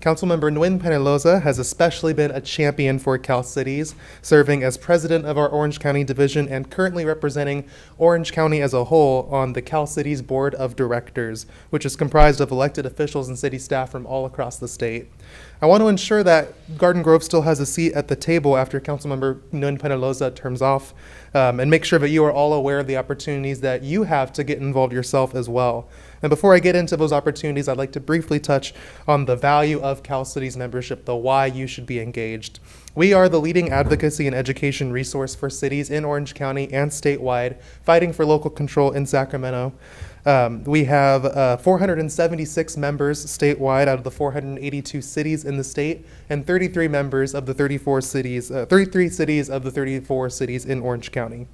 Councilmember Nguyen Penelosa has especially been a champion for Cal Cities, serving as president of our Orange County division and currently representing Orange County as a whole on the Cal Cities Board of Directors, which is comprised of elected officials and city staff from all across the state. I want to ensure that Garden Grove still has a seat at the table after Councilmember Nguyen Penelosa terms off, and make sure that you are all aware of the opportunities that you have to get involved yourself as well. And before I get into those opportunities, I'd like to briefly touch on the value of Cal Cities membership, the why you should be engaged. We are the leading advocacy and education resource for cities in Orange County and statewide, fighting for local control in Sacramento. We have 476 members statewide out of the 482 cities in the state, and 33 members of the 33 cities of the 34 cities in Orange County.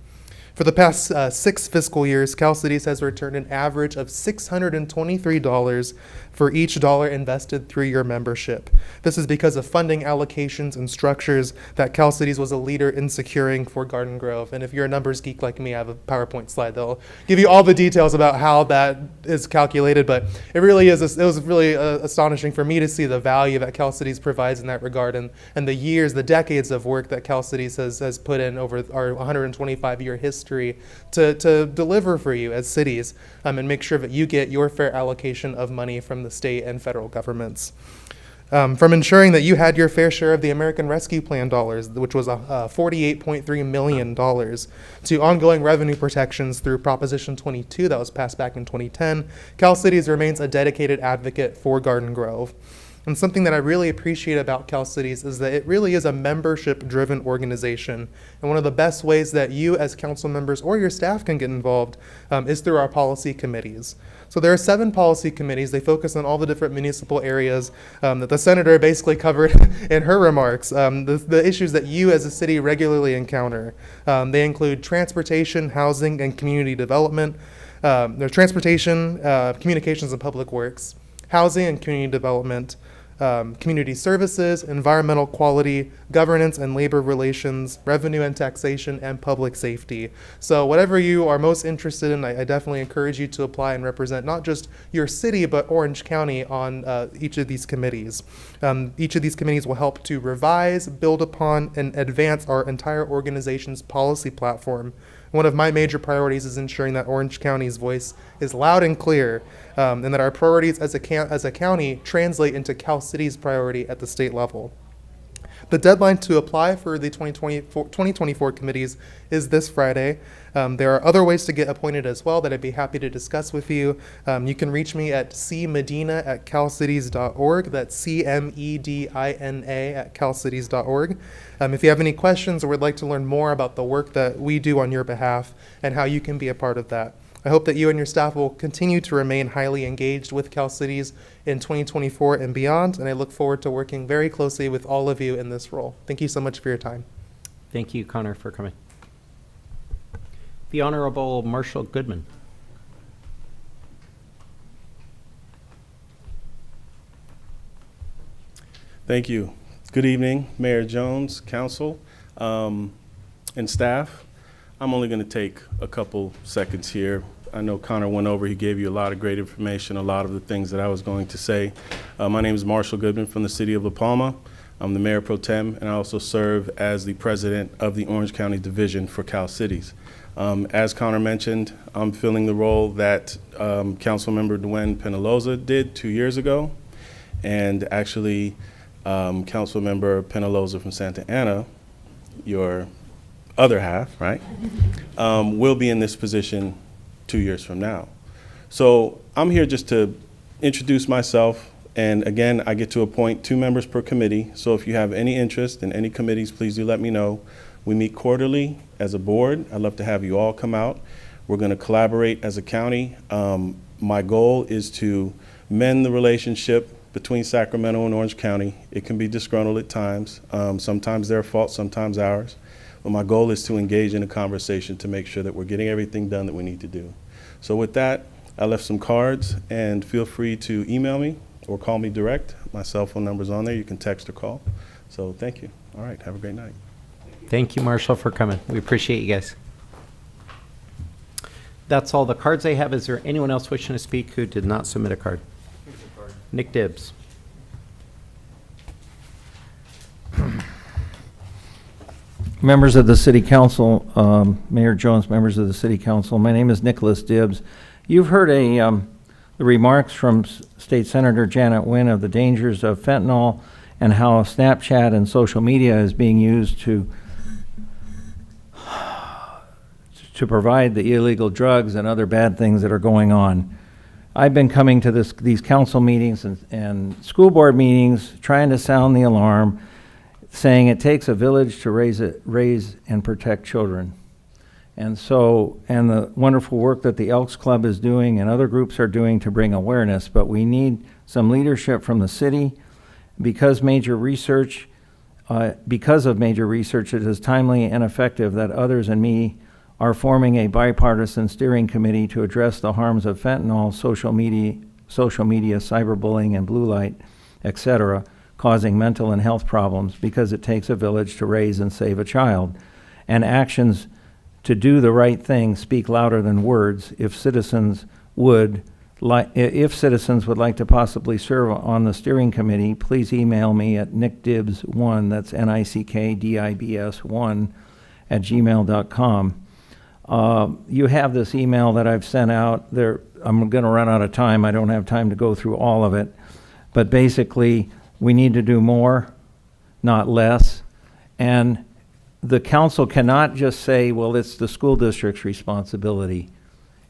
For the past 6 fiscal years, Cal Cities has returned an average of $623 for each dollar invested through your membership. This is because of funding allocations and structures that Cal Cities was a leader in securing for Garden Grove. And if you're a numbers geek like me, I have a PowerPoint slide that'll give you all the details about how that is calculated. But it really is, it was really astonishing for me to see the value that Cal Cities provides in that regard, and the years, the decades of work that Cal Cities has put in over our 125-year history to deliver for you as cities, and make sure that you get your fair allocation of money from the state and federal governments. From ensuring that you had your fair share of the American Rescue Plan dollars, which was $48.3 million, to ongoing revenue protections through Proposition 22 that was passed back in 2010, Cal Cities remains a dedicated advocate for Garden Grove. And something that I really appreciate about Cal Cities is that it really is a membership-driven organization. And one of the best ways that you as council members or your staff can get involved is through our policy committees. So there are 7 policy committees. They focus on all the different municipal areas that the senator basically covered in her remarks, the issues that you as a city regularly encounter. They include transportation, housing, and community development. There's transportation, communications and public works, housing and community development, community services, environmental quality, governance and labor relations, revenue and taxation, and public safety. So whatever you are most interested in, I definitely encourage you to apply and represent not just your city, but Orange County on each of these committees. Each of these committees will help to revise, build upon, and advance our entire organization's policy platform. One of my major priorities is ensuring that Orange County's voice is loud and clear, and that our priorities as a county translate into Cal City's priority at the state level. The deadline to apply for the 2024 committees is this Friday. There are other ways to get appointed as well that I'd be happy to discuss with you. You can reach me at cmedina@calcities.org. That's CMEDINA@calcities.org. If you have any questions or would like to learn more about the work that we do on your behalf and how you can be a part of that. I hope that you and your staff will continue to remain highly engaged with Cal Cities in 2024 and beyond, and I look forward to working very closely with all of you in this role. Thank you so much for your time. Thank you, Connor, for coming. The Honorable Marshall Goodman. Thank you. Good evening, Mayor Jones, council, and staff. I'm only going to take a couple seconds here. I know Connor went over, he gave you a lot of great information, a lot of the things that I was going to say. My name is Marshall Goodman from the city of La Palma. I'm the mayor pro tem, and I also serve as the president of the Orange County Division for Cal Cities. As Connor mentioned, I'm filling the role that Councilmember Dwayne Penaloza did 2 years ago, and actually Councilmember Penaloza from Santa Ana, your other half, right, will be in this position 2 years from now. So I'm here just to introduce myself, and again, I get to appoint 2 members per committee, so if you have any interest in any committees, please do let me know. We meet quarterly as a board. I'd love to have you all come out. We're going to collaborate as a county. My goal is to mend the relationship between Sacramento and Orange County. It can be disgruntled at times. Sometimes their fault, sometimes ours. But my goal is to engage in a conversation to make sure that we're getting everything done that we need to do. So with that, I left some cards, and feel free to email me or call me direct. My cell phone number's on there. You can text or call. So thank you. All right, have a great night. Thank you, Marshall, for coming. We appreciate you guys. That's all the cards I have. Is there anyone else wishing to speak who did not submit a card? Nick Dibbs. Members of the City Council, Mayor Jones, members of the City Council, my name is Nicholas Dibbs. You've heard the remarks from State Senator Janet Wynn of the dangers of fentanyl and how Snapchat and social media is being used to provide the illegal drugs and other bad things that are going on. I've been coming to these council meetings and school board meetings trying to sound the alarm, saying it takes a village to raise and protect children. And the wonderful work that the Elks Club is doing and other groups are doing to bring awareness, but we need some leadership from the city. Because of major research, it is timely and effective that others and me are forming a bipartisan steering committee to address the harms of fentanyl, social media, cyberbullying, and blue light, etc., causing mental and health problems, because it takes a village to raise and save a child. And actions to do the right thing speak louder than words. If citizens would like to possibly serve on the steering committee, please email me at nickdibbs1, that's NICKDIBS1 @gmail.com. You have this email that I've sent out there. I'm going to run out of time. I don't have time to go through all of it. But basically, we need to do more, not less. And the council cannot just say, well, it's the school district's responsibility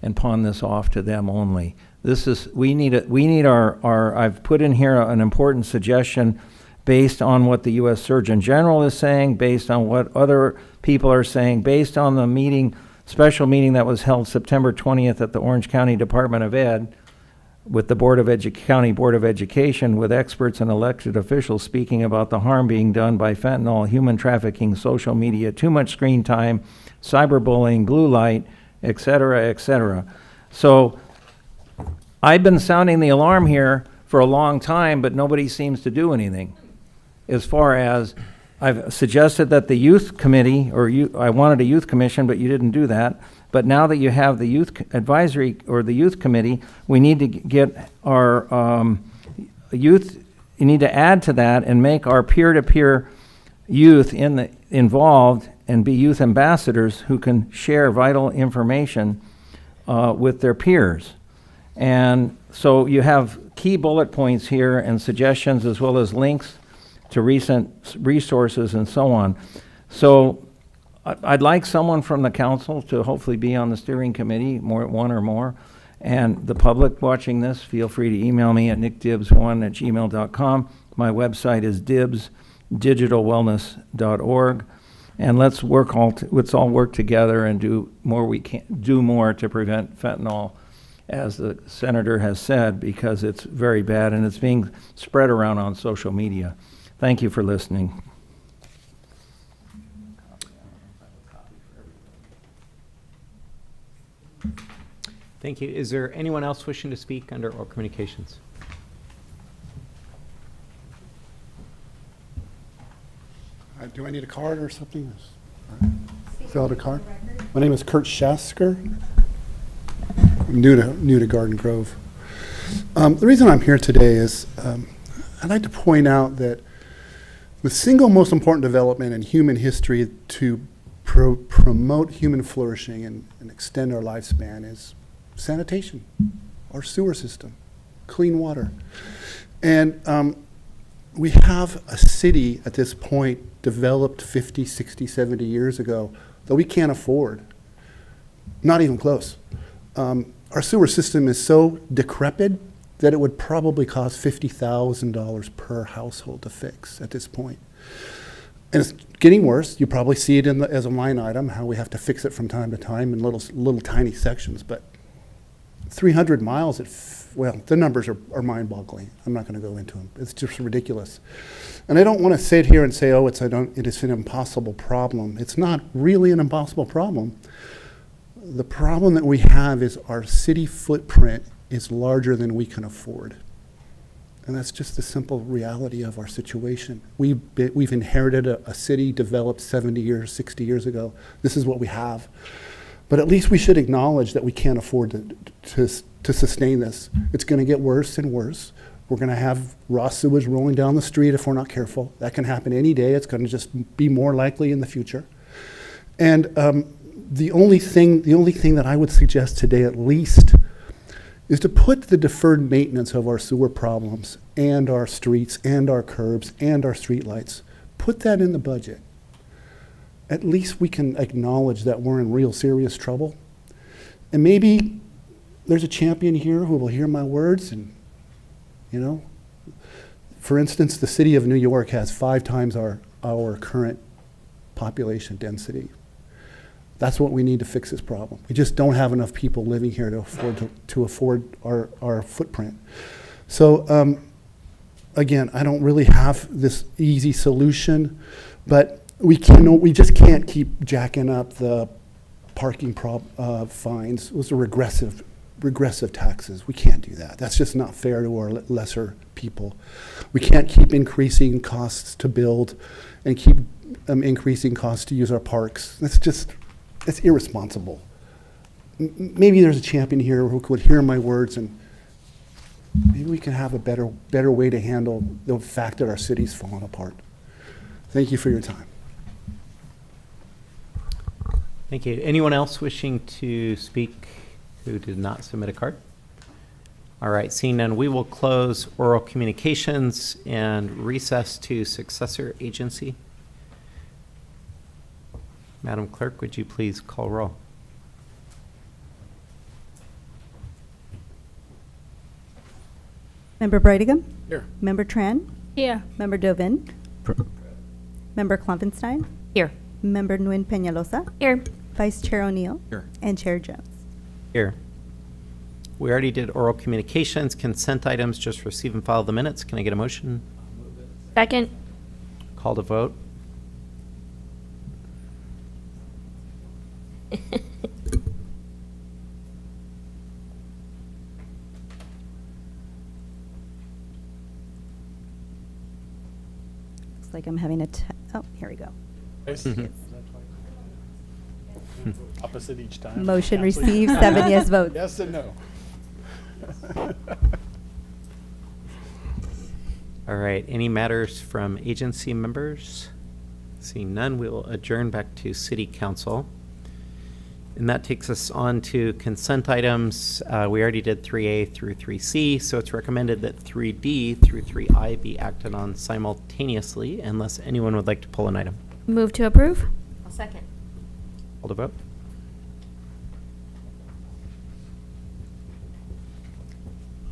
and pawn this off to them only. I've put in here an important suggestion based on what the U.S. Surgeon General is saying, based on what other people are saying, based on the special meeting that was held September 20th at the Orange County Department of Ed with the County Board of Education, with experts and elected officials speaking about the harm being done by fentanyl, human trafficking, social media, too much screen time, cyberbullying, blue light, et cetera, et cetera. So I've been sounding the alarm here for a long time, but nobody seems to do anything. As far as I've suggested that the youth committee, I wanted a youth commission, but you didn't do that. But now that you have the youth advisory or the youth committee, we need to get our youth, you need to add to that and make our peer-to-peer youth involved and be youth ambassadors who can share vital information with their peers. And so you have key bullet points here and suggestions as well as links to recent resources and so on. So I'd like someone from the council to hopefully be on the steering committee, one or more. And the public watching this, feel free to email me at nickdibbs1@gmail.com. My website is dibbsdigitalwellness.org. And let's all work together and do more to prevent fentanyl, as the senator has said, because it's very bad and it's being spread around on social media. Thank you for listening. Thank you. Is there anyone else wishing to speak under oral communications? Do I need a card or something? Fill out a card. My name is Kurt Shasker. I'm new to Garden Grove. The reason I'm here today is I'd like to point out that the single most important development in human history to promote human flourishing and extend our lifespan is sanitation, our sewer system, clean water. And we have a city at this point developed 50, 60, 70 years ago that we can't afford. Not even close. Our sewer system is so decrepit that it would probably cost $50,000 per household to fix at this point. And it's getting worse. You probably see it as a line item, how we have to fix it from time to time in little tiny sections. But 300 miles, the numbers are mind-boggling. I'm not going to go into them. It's just ridiculous. And I don't want to sit here and say, oh, it is an impossible problem. It's not really an impossible problem. The problem that we have is our city footprint is larger than we can afford. And that's just the simple reality of our situation. We've inherited a city developed 70 years, 60 years ago. This is what we have. But at least we should acknowledge that we can't afford to sustain this. It's going to get worse and worse. We're going to have raw sewage rolling down the street if we're not careful. That can happen any day. It's going to just be more likely in the future. And the only thing that I would suggest today, at least, is to put the deferred maintenance of our sewer problems and our streets and our curbs and our streetlights, put that in the budget. At least we can acknowledge that we're in real serious trouble. And maybe there's a champion here who will hear my words and, for instance, the city of New York has 5 times our current population density. That's what we need to fix this problem. We just don't have enough people living here to afford our footprint. So again, I don't really have this easy solution, but we just can't keep jacking up the parking fines. Those are regressive taxes. We can't do that. That's just not fair to our lesser people. We can't keep increasing costs to build and keep increasing costs to use our parks. It's irresponsible. Maybe there's a champion here who could hear my words, and maybe we can have a better way to handle the fact that our city's falling apart. Thank you for your time. Thank you. Anyone else wishing to speak who did not submit a card? All right, seeing none, we will close oral communications and recess to successor agency. Madam Clerk, would you please call roll? Member Brightingham. Here. Member Tran. Here. Member Dovin. Member Klopfenstein. Here. Member Nguyen Peñalosa. Here. Vice Chair O'Neill. Here. And Chair Jones. Here. We already did oral communications, consent items, just receive and file the minutes. Can I get a motion? Second. Call to vote. Looks like I'm having oh, here we go. Opposite each time. Motion received, 7 yes votes. Yes and no. All right, any matters from agency members? Seeing none, we will adjourn back to City Council. And that takes us on to consent items. We already did 3A through 3C, so it's recommended that 3D through 3I be acted on simultaneously unless anyone would like to pull an item. Move to approve. I'll second. Call to vote.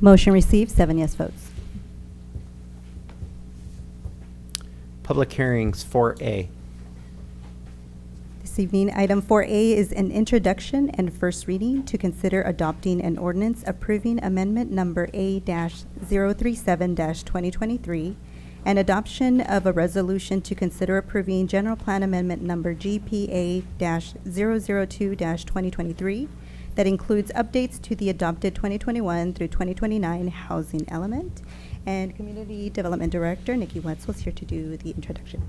Motion received, 7 yes votes. Public hearings 4A. This evening, item 4A is an introduction and first reading to consider adopting an ordinance approving amendment number A-037-2023 and adoption of a resolution to consider approving general plan amendment number GPA-002-2023 that includes updates to the adopted 2021 through 2029 housing element. And Community Development Director Nikki Wetzel is here to do the introduction.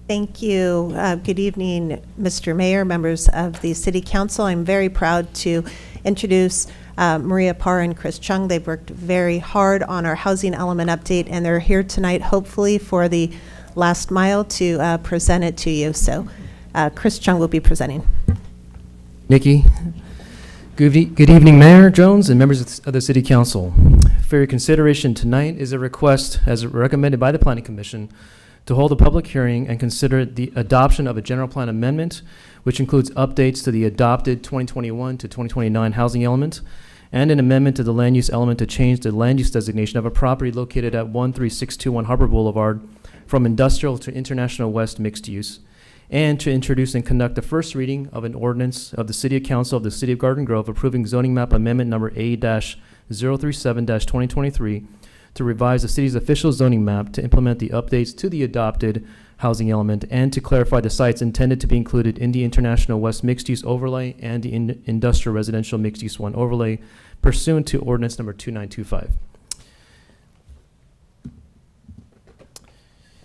Thank you. Good evening, Mr. Mayor, members of the City Council. I'm very proud to introduce Maria Parr and Chris Chung. They've worked very hard on our housing element update, and they're here tonight, hopefully, for the last mile to present it to you. So Chris Chung will be presenting. Nikki. Good evening, Mayor Jones and members of the City Council. For your consideration tonight is a request, as recommended by the Planning Commission, to hold a public hearing and consider the adoption of a general plan amendment, which includes updates to the adopted 2021 to 2029 housing element, and an amendment to the land use element to change the land use designation of a property located at 13621 Harbor Boulevard from industrial to international west mixed use, and to introduce and conduct the first reading of an ordinance of the City Council of the City of Garden Grove approving zoning map amendment number A-037-2023 to revise the city's official zoning map to implement the updates to the adopted housing element and to clarify the sites intended to be included in the International West Mixed Use Overlay and the Industrial Residential Mixed Use 1 Overlay pursuant to ordinance number 2925.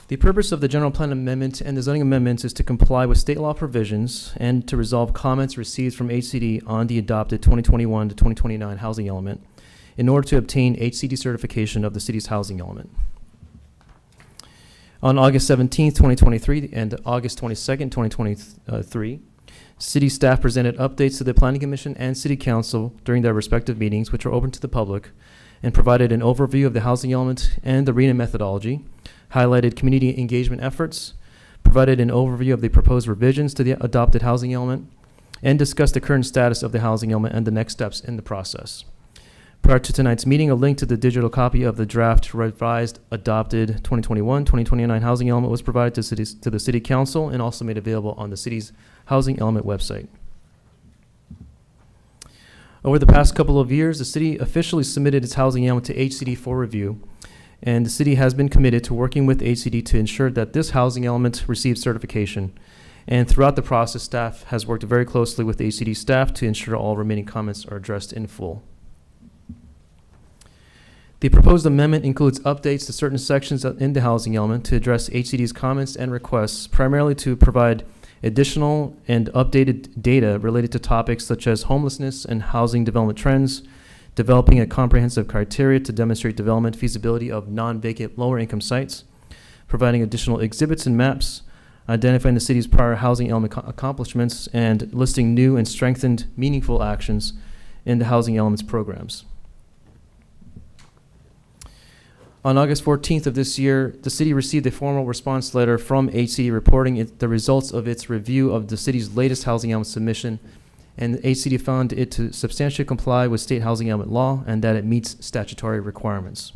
The purpose of the general plan amendment and the zoning amendments is to comply with state law provisions and to resolve comments received from HCD on the adopted 2021 to 2029 housing element in order to obtain HCD certification of the city's housing element. On August 17th, 2023 and August 22nd, 2023, city staff presented updates to the Planning Commission and City Council during their respective meetings, which are open to the public, and provided an overview of the housing element and the RENA methodology, highlighted community engagement efforts, provided an overview of the proposed revisions to the adopted housing element, and discussed the current status of the housing element and the next steps in the process. Prior to tonight's meeting, a link to the digital copy of the draft revised adopted 2021-2029 housing element was provided to the City Council and also made available on the city's housing element website. Over the past couple of years, the city officially submitted its housing element to HCD for review, and the city has been committed to working with HCD to ensure that this housing element receives certification. And throughout the process, staff has worked very closely with the HCD staff to ensure all remaining comments are addressed in full. The proposed amendment includes updates to certain sections in the housing element to address HCD's comments and requests, primarily to provide additional and updated data related to topics such as homelessness and housing development trends, developing a comprehensive criteria to demonstrate development feasibility of non-vacant lower income sites, providing additional exhibits and maps, identifying the city's prior housing element accomplishments, and listing new and strengthened meaningful actions in the housing elements programs. On August 14th of this year, the city received a formal response letter from HCD reporting the results of its review of the city's latest housing element submission and the HCD found it to substantially comply with state housing element law and that it meets statutory requirements.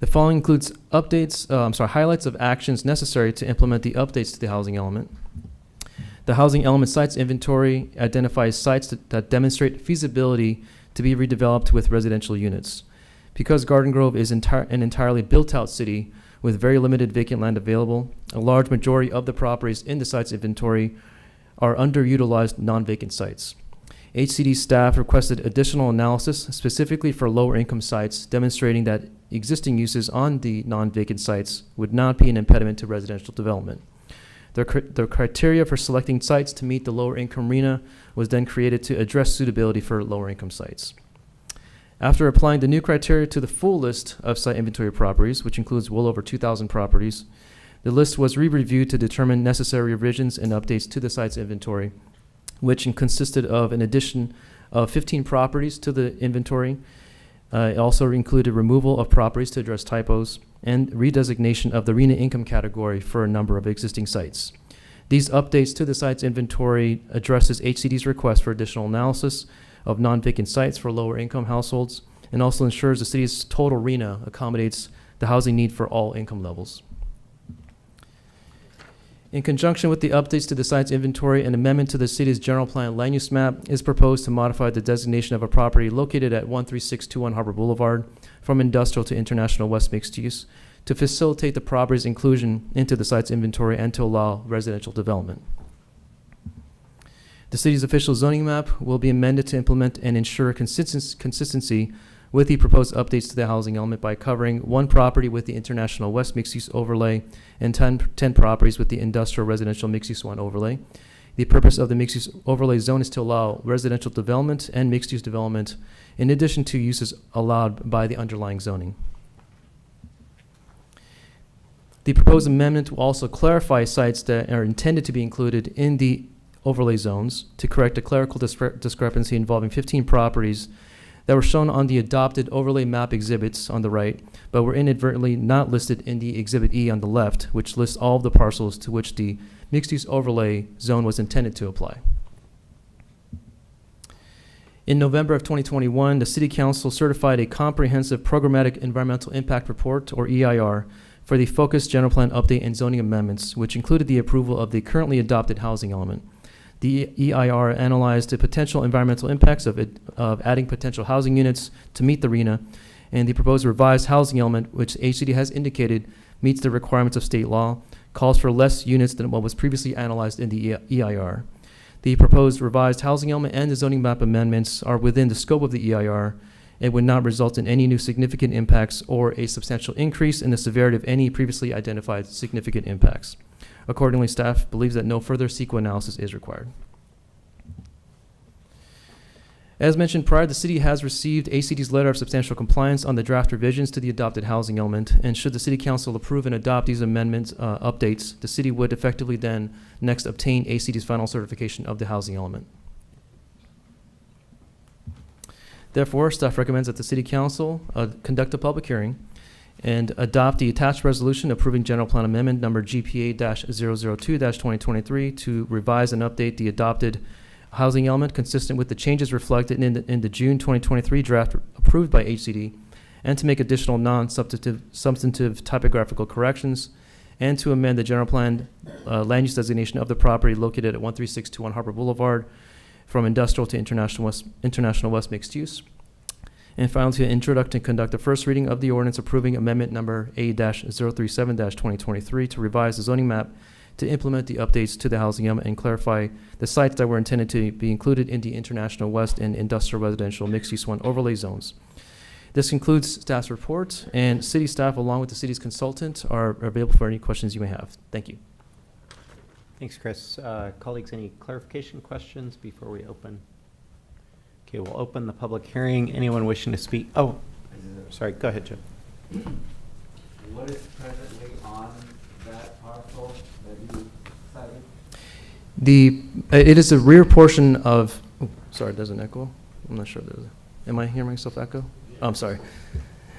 The following includes highlights of actions necessary to implement the updates to the housing element. The housing element sites inventory identifies sites that demonstrate feasibility to be redeveloped with residential units. Because Garden Grove is an entirely built-out city with very limited vacant land available, a large majority of the properties in the sites inventory are underutilized non-vacant sites. HCD staff requested additional analysis specifically for lower income sites, demonstrating that existing uses on the non-vacant sites would not be an impediment to residential development. The criteria for selecting sites to meet the lower income RHNA was then created to address suitability for lower income sites. After applying the new criteria to the full list of site inventory properties, which includes well over 2,000 properties, the list was re-reviewed to determine necessary revisions and updates to the site's inventory, which consisted of an addition of 15 properties to the inventory. It also included removal of properties to address typos and redesignation of the RHNA income category for a number of existing sites. These updates to the site's inventory addresses HCD's request for additional analysis of non-vacant sites for lower income households and also ensures the city's total RHNA accommodates the housing need for all income levels. In conjunction with the updates to the site's inventory, an amendment to the city's general plan land use map is proposed to modify the designation of a property located at 13621 Harbor Boulevard from industrial to international west mixed use to facilitate the property's inclusion into the site's inventory and to allow residential development. The city's official zoning map will be amended to implement and ensure consistency with the proposed updates to the housing element by covering one property with the international west mixed-use overlay and 10 properties with the industrial residential mixed-use 1 overlay. The purpose of the mixed-use overlay zone is to allow residential development and mixed-use development in addition to uses allowed by the underlying zoning. The proposed amendment will also clarify sites that are intended to be included in the overlay zones to correct a clerical discrepancy involving 15 properties that were shown on the adopted overlay map exhibits on the right, but were inadvertently not listed in the Exhibit E on the left, which lists all of the parcels to which the mixed-use overlay zone was intended to apply. In November of 2021, the City Council certified a comprehensive programmatic environmental impact report, or EIR, for the focused general plan update and zoning amendments, which included the approval of the currently adopted housing element. The EIR analyzed the potential environmental impacts of adding potential housing units to meet the RHNA, and the proposed revised housing element, which HCD has indicated meets the requirements of state law, calls for less units than what was previously analyzed in the EIR. The proposed revised housing element and the zoning map amendments are within the scope of the EIR and would not result in any new significant impacts or a substantial increase in the severity of any previously identified significant impacts. Accordingly, staff believes that no further CEQA analysis is required. As mentioned prior, the city has received HCD's letter of substantial compliance on the draft revisions to the adopted housing element, and should the City Council approve and adopt these amendments, updates, the city would effectively then next obtain HCD's final certification of the housing element. Therefore, staff recommends that the City Council conduct a public hearing and adopt the attached resolution approving general plan amendment number GPA-002-2023 to revise and update the adopted housing element consistent with the changes reflected in the June 2023 draft approved by HCD, and to make additional substantive typographical corrections, and to amend the general plan land use designation of the property located at 13621 Harbor Boulevard from industrial to international west mixed use. And finally, to introduce and conduct the first reading of the ordinance approving amendment number A-037-2023 to revise the zoning map to implement the updates to the housing element and clarify the sites that were intended to be included in the international west and industrial residential mixed-use 1 overlay zones. This concludes staff's report, and city staff, along with the city's consultant, are available for any questions you may have. Thank you. Thanks, Chris. Colleagues, any clarification questions before we open? Okay, we'll open the public hearing. Anyone wishing to speak? Oh, sorry. Go ahead, Jim. What is presently on that parcel that you cited? It is the rear portion of. Oh, sorry, there's an echo. I'm not sure. Am I hearing myself echo? Oh, I'm sorry.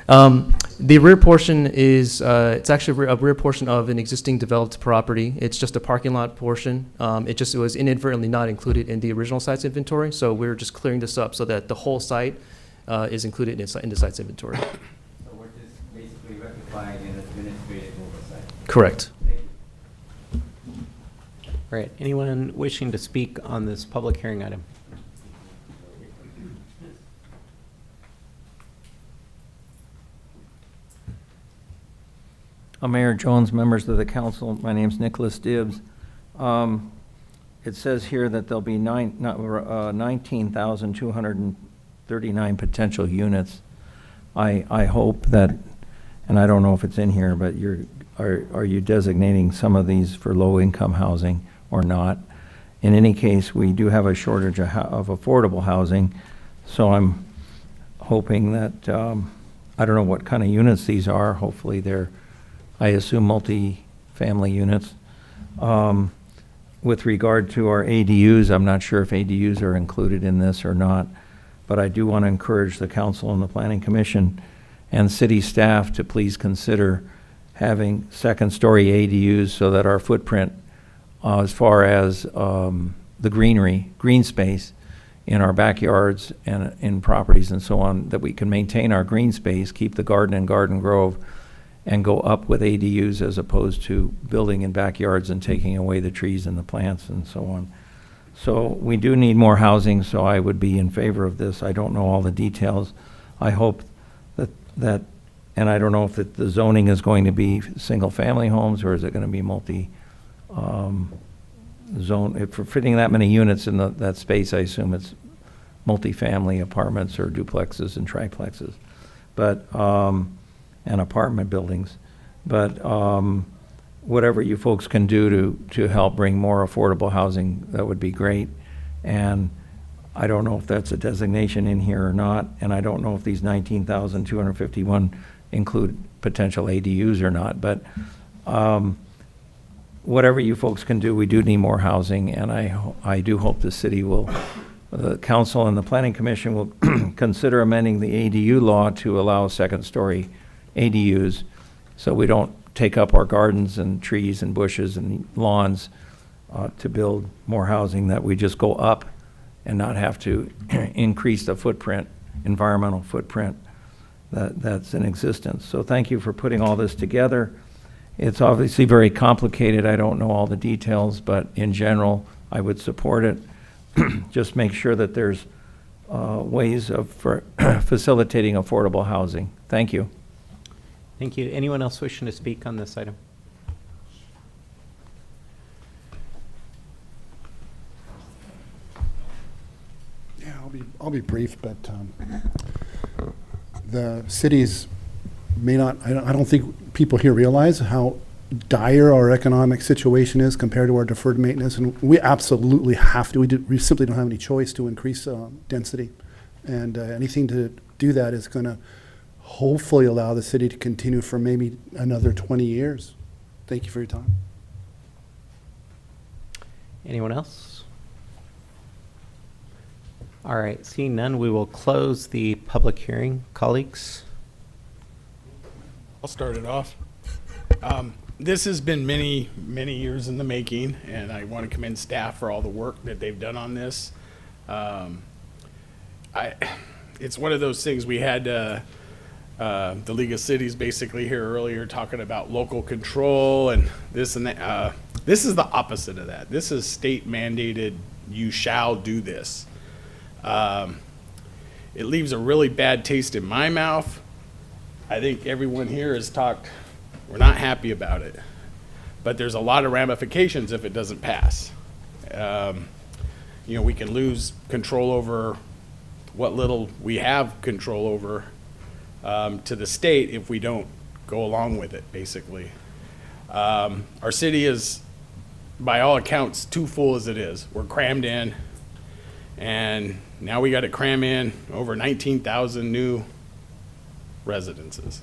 The rear portion is, it's actually a rear portion of an existing developed property. It's just a parking lot portion. It was inadvertently not included in the original site's inventory, so we're just clearing this up so that the whole site is included in the site's inventory. So we're just basically rectifying an administrative oversight. Correct. All right, anyone wishing to speak on this public hearing item? Mayor Jones, members of the council, my name's Nicholas Dibbs. It says here that there'll be 19,239 potential units. I hope that, and I don't know if it's in here, but are you designating some of these for low-income housing or not? In any case, we do have a shortage of affordable housing, so I'm hoping that, I don't know what kind of units these are. Hopefully they're, I assume, multi-family units. With regard to our ADUs, I'm not sure if ADUs are included in this or not, but I do want to encourage the council and the planning commission and city staff to please consider having second-story ADUs so that our footprint, as far as the green space in our backyards and in properties and so on, that we can maintain our green space, keep the garden and Garden Grove, and go up with ADUs as opposed to building in backyards and taking away the trees and the plants and so on. So we do need more housing, so I would be in favor of this. I don't know all the details. I hope that and I don't know if the zoning is going to be single-family homes or is it going to be zone. If we're fitting that many units in that space, I assume it's multifamily apartments or duplexes and triplexes, but and apartment buildings. But whatever you folks can do to help bring more affordable housing, that would be great. And I don't know if that's a designation in here or not, and I don't know if these 19,251 include potential ADUs or not, but whatever you folks can do, we do need more housing, and I do hope the city will, the council and the planning commission will consider amending the ADU law to allow second-story ADUs so we don't take up our gardens and trees and bushes and lawns to build more housing, that we just go up and not have to increase the footprint, environmental footprint that's in existence. So thank you for putting all this together. It's obviously very complicated. I don't know all the details, but in general, I would support it. Just make sure that there's ways of facilitating affordable housing. Thank you. Thank you. Anyone else wishing to speak on this item? Yeah, I'll be brief, but the cities may not, I don't think people here realize how dire our economic situation is compared to our deferred maintenance, and we absolutely have to, we simply don't have any choice to increase density. And anything to do that is going to hopefully allow the city to continue for maybe another 20 years. Thank you for your time. Anyone else? All right, seeing none, we will close the public hearing. Colleagues? I'll start it off. This has been many, many years in the making, and I want to commend staff for all the work that they've done on this. It's one of those things. We had the League of Cities basically here earlier talking about local control and this and that. This is the opposite of that. This is state mandated, you shall do this. It leaves a really bad taste in my mouth. I think everyone here has talked, we're not happy about it, but there's a lot of ramifications if it doesn't pass. We can lose control over what little we have control over to the state if we don't go along with it, basically. Our city is, by all accounts, too full as it is. We're crammed in, and now we got to cram in over 19,000 new residences.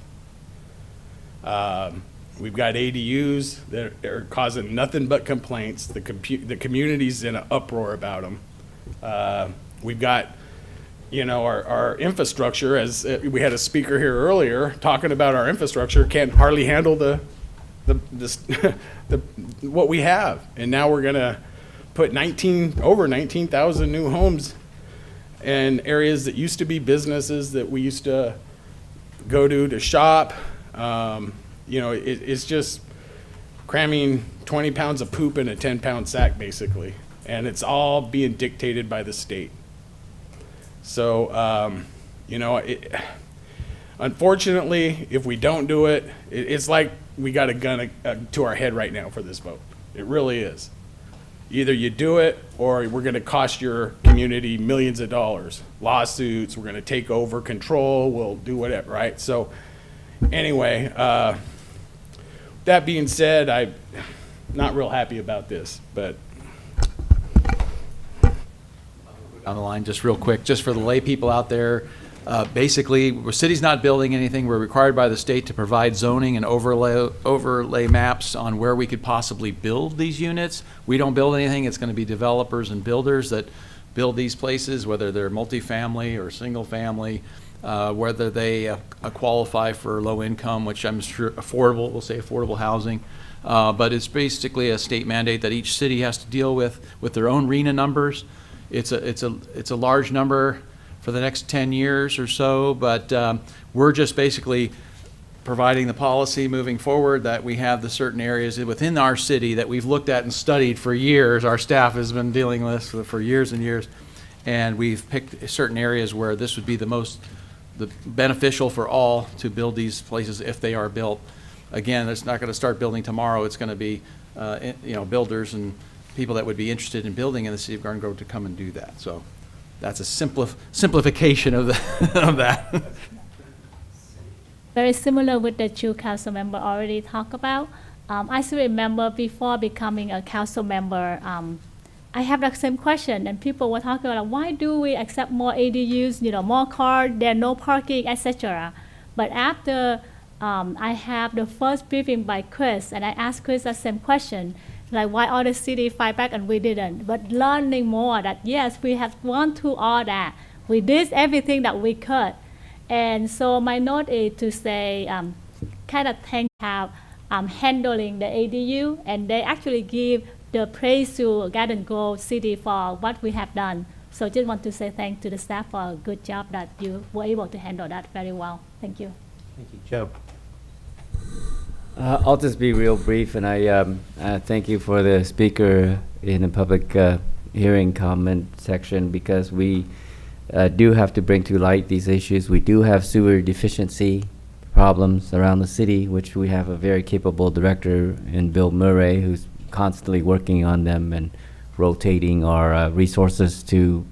We've got ADUs that are causing nothing but complaints. The community's in an uproar about them. We've got our infrastructure, as we had a speaker here earlier talking about our infrastructure, can't hardly handle the what we have. And now we're gonna put over 19,000 new homes in areas that used to be businesses that we used to go to shop. It's just cramming 20 pounds of poop in a 10-pound sack, basically. And it's all being dictated by the state. So, unfortunately, if we don't do it, it's like we got a gun to our head right now for this vote. It really is. Either you do it, or we're going to cost your community millions of dollars. Lawsuits, we're going to take over control, we'll do whatever, right? So, anyway, that being said, I'm not real happy about this, but on the line just real quick, just for the lay people out there. Basically, the city's not building anything. We're required by the state to provide zoning and overlay maps on where we could possibly build these units. We don't build anything. It's going to be developers and builders that build these places, whether they're multifamily or single family, whether they qualify for low income, which I'm sure affordable, we'll say affordable housing. But it's basically a state mandate that each city has to deal with their own RHNA numbers. It's a large number for the next 10 years or so, but we're just basically providing the policy moving forward that we have the certain areas within our city that we've looked at and studied for years. Our staff has been dealing with this for years and years, and we've picked certain areas where this would be the beneficial for all to build these places if they are built. Again, it's not going to start building tomorrow. It's going to be builders and people that would be interested in building in the city of Garden Grove to come and do that. So that's a simplification of that. Very similar with the two council member already talked about. I still remember before becoming a council member, I have the same question, and people were talking about why do we accept more ADUs, more cars, there's no parking, etc. But after I have the first briefing by Chris, and I asked Chris the same question, like why all the city fight back and we didn't. But learning more that yes, we have gone through all that. We did everything that we could. And so my note is to say, kind of thank how handling the ADU, and they actually give the praise to Garden Grove City for what we have done. So just want to say thanks to the staff for a good job that you were able to handle that very well. Thank you. Thank you. Joe. I'll just be real brief, and I thank you for the speaker in the public hearing comment section, because we do have to bring to light these issues. We do have sewer deficiency problems around the city, which we have a very capable director in Bill Murray, who's constantly working on them and rotating our resources to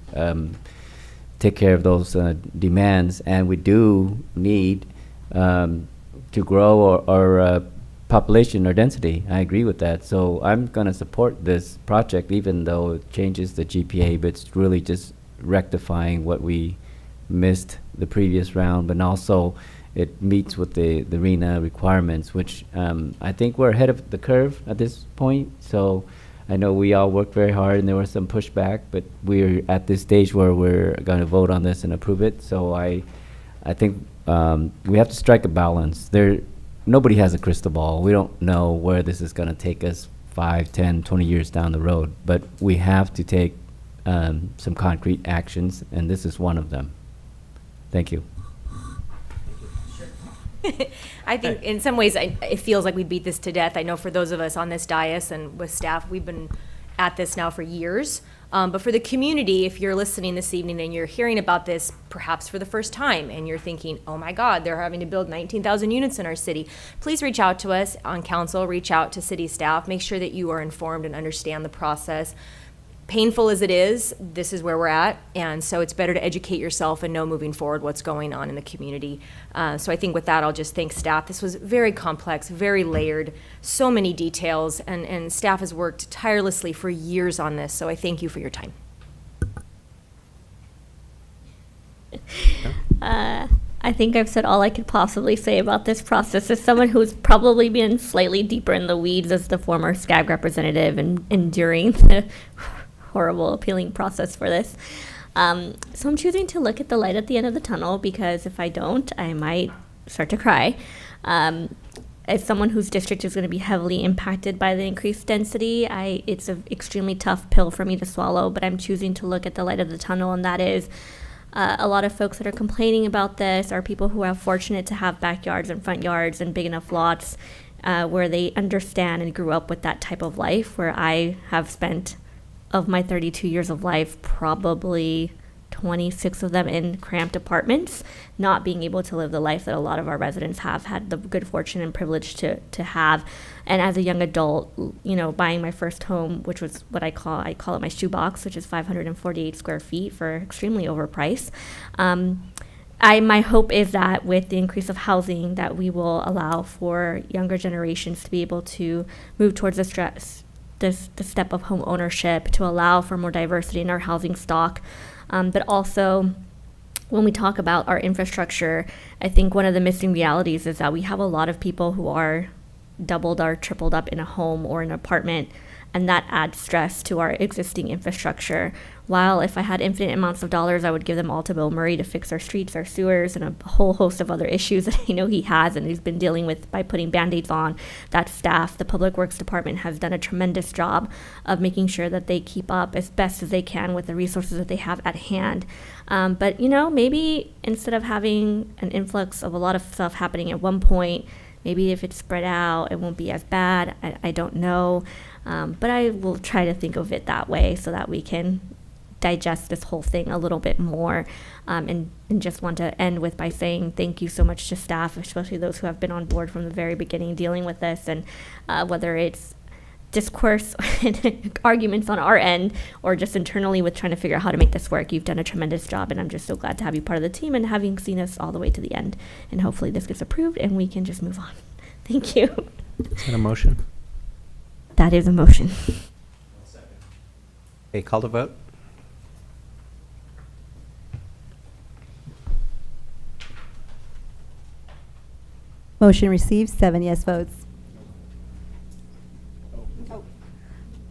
take care of those demands. And we do need to grow our population or density. I agree with that. So I'm going to support this project, even though it changes the GPA, but it's really just rectifying what we missed the previous round, but also it meets with the RHNA requirements, which I think we're ahead of the curve at this point. So I know we all worked very hard and there was some pushback, but we're at this stage where we're going to vote on this and approve it. So I think we have to strike a balance. Nobody has a crystal ball. We don't know where this is going to take us 5, 10, 20 years down the road, but we have to take some concrete actions, and this is one of them. Thank you. I think in some ways it feels like we beat this to death. I know for those of us on this dais and with staff, we've been at this now for years. But for the community, if you're listening this evening and you're hearing about this perhaps for the first time and you're thinking, oh my God, they're having to build 19,000 units in our city, please reach out to us on council, reach out to city staff, make sure that you are informed and understand the process. Painful as it is, this is where we're at, and so it's better to educate yourself and know moving forward what's going on in the community. So I think with that, I'll just thank staff. This was very complex, very layered, so many details, and staff has worked tirelessly for years on this, so I thank you for your time. I think I've said all I could possibly say about this process. As someone who's probably been slightly deeper in the weeds as the former SCAG representative and enduring the horrible appealing process for this. So I'm choosing to look at the light at the end of the tunnel, because if I don't, I might start to cry. As someone whose district is going to be heavily impacted by the increased density, it's an extremely tough pill for me to swallow, but I'm choosing to look at the light of the tunnel, and that is a lot of folks that are complaining about this are people who are fortunate to have backyards and front yards and big enough lots where they understand and grew up with that type of life, where I have spent, of my 32 years of life, probably 26 of them in cramped apartments, not being able to live the life that a lot of our residents have had the good fortune and privilege to have. And as a young adult, buying my first home, which was what I call it my shoebox, which is 548 square feet for extremely overpriced. My hope is that with the increase of housing, that we will allow for younger generations to be able to move towards the step of home ownership, to allow for more diversity in our housing stock. But also, when we talk about our infrastructure, I think one of the missing realities is that we have a lot of people who are doubled or tripled up in a home or an apartment, and that adds stress to our existing infrastructure. While if I had infinite amounts of dollars, I would give them all to Bill Murray to fix our streets, our sewers, and a whole host of other issues that I know he has and he's been dealing with by putting Band-Aids on. That staff, the Public Works Department, has done a tremendous job of making sure that they keep up as best as they can with the resources that they have at hand. But maybe instead of having an influx of a lot of stuff happening at one point, maybe if it's spread out, it won't be as bad. I don't know. But I will try to think of it that way so that we can digest this whole thing a little bit more. And just want to end by saying thank you so much to staff, especially those who have been on board from the very beginning dealing with this. And whether it's discourse and arguments on our end or just internally with trying to figure out how to make this work, you've done a tremendous job. And I'm just so glad to have you part of the team and having seen us all the way to the end. And hopefully this gets approved and we can just move on. Thank you. Is that a motion? That is a motion. Okay, call to vote. Motion received, 7 yes votes.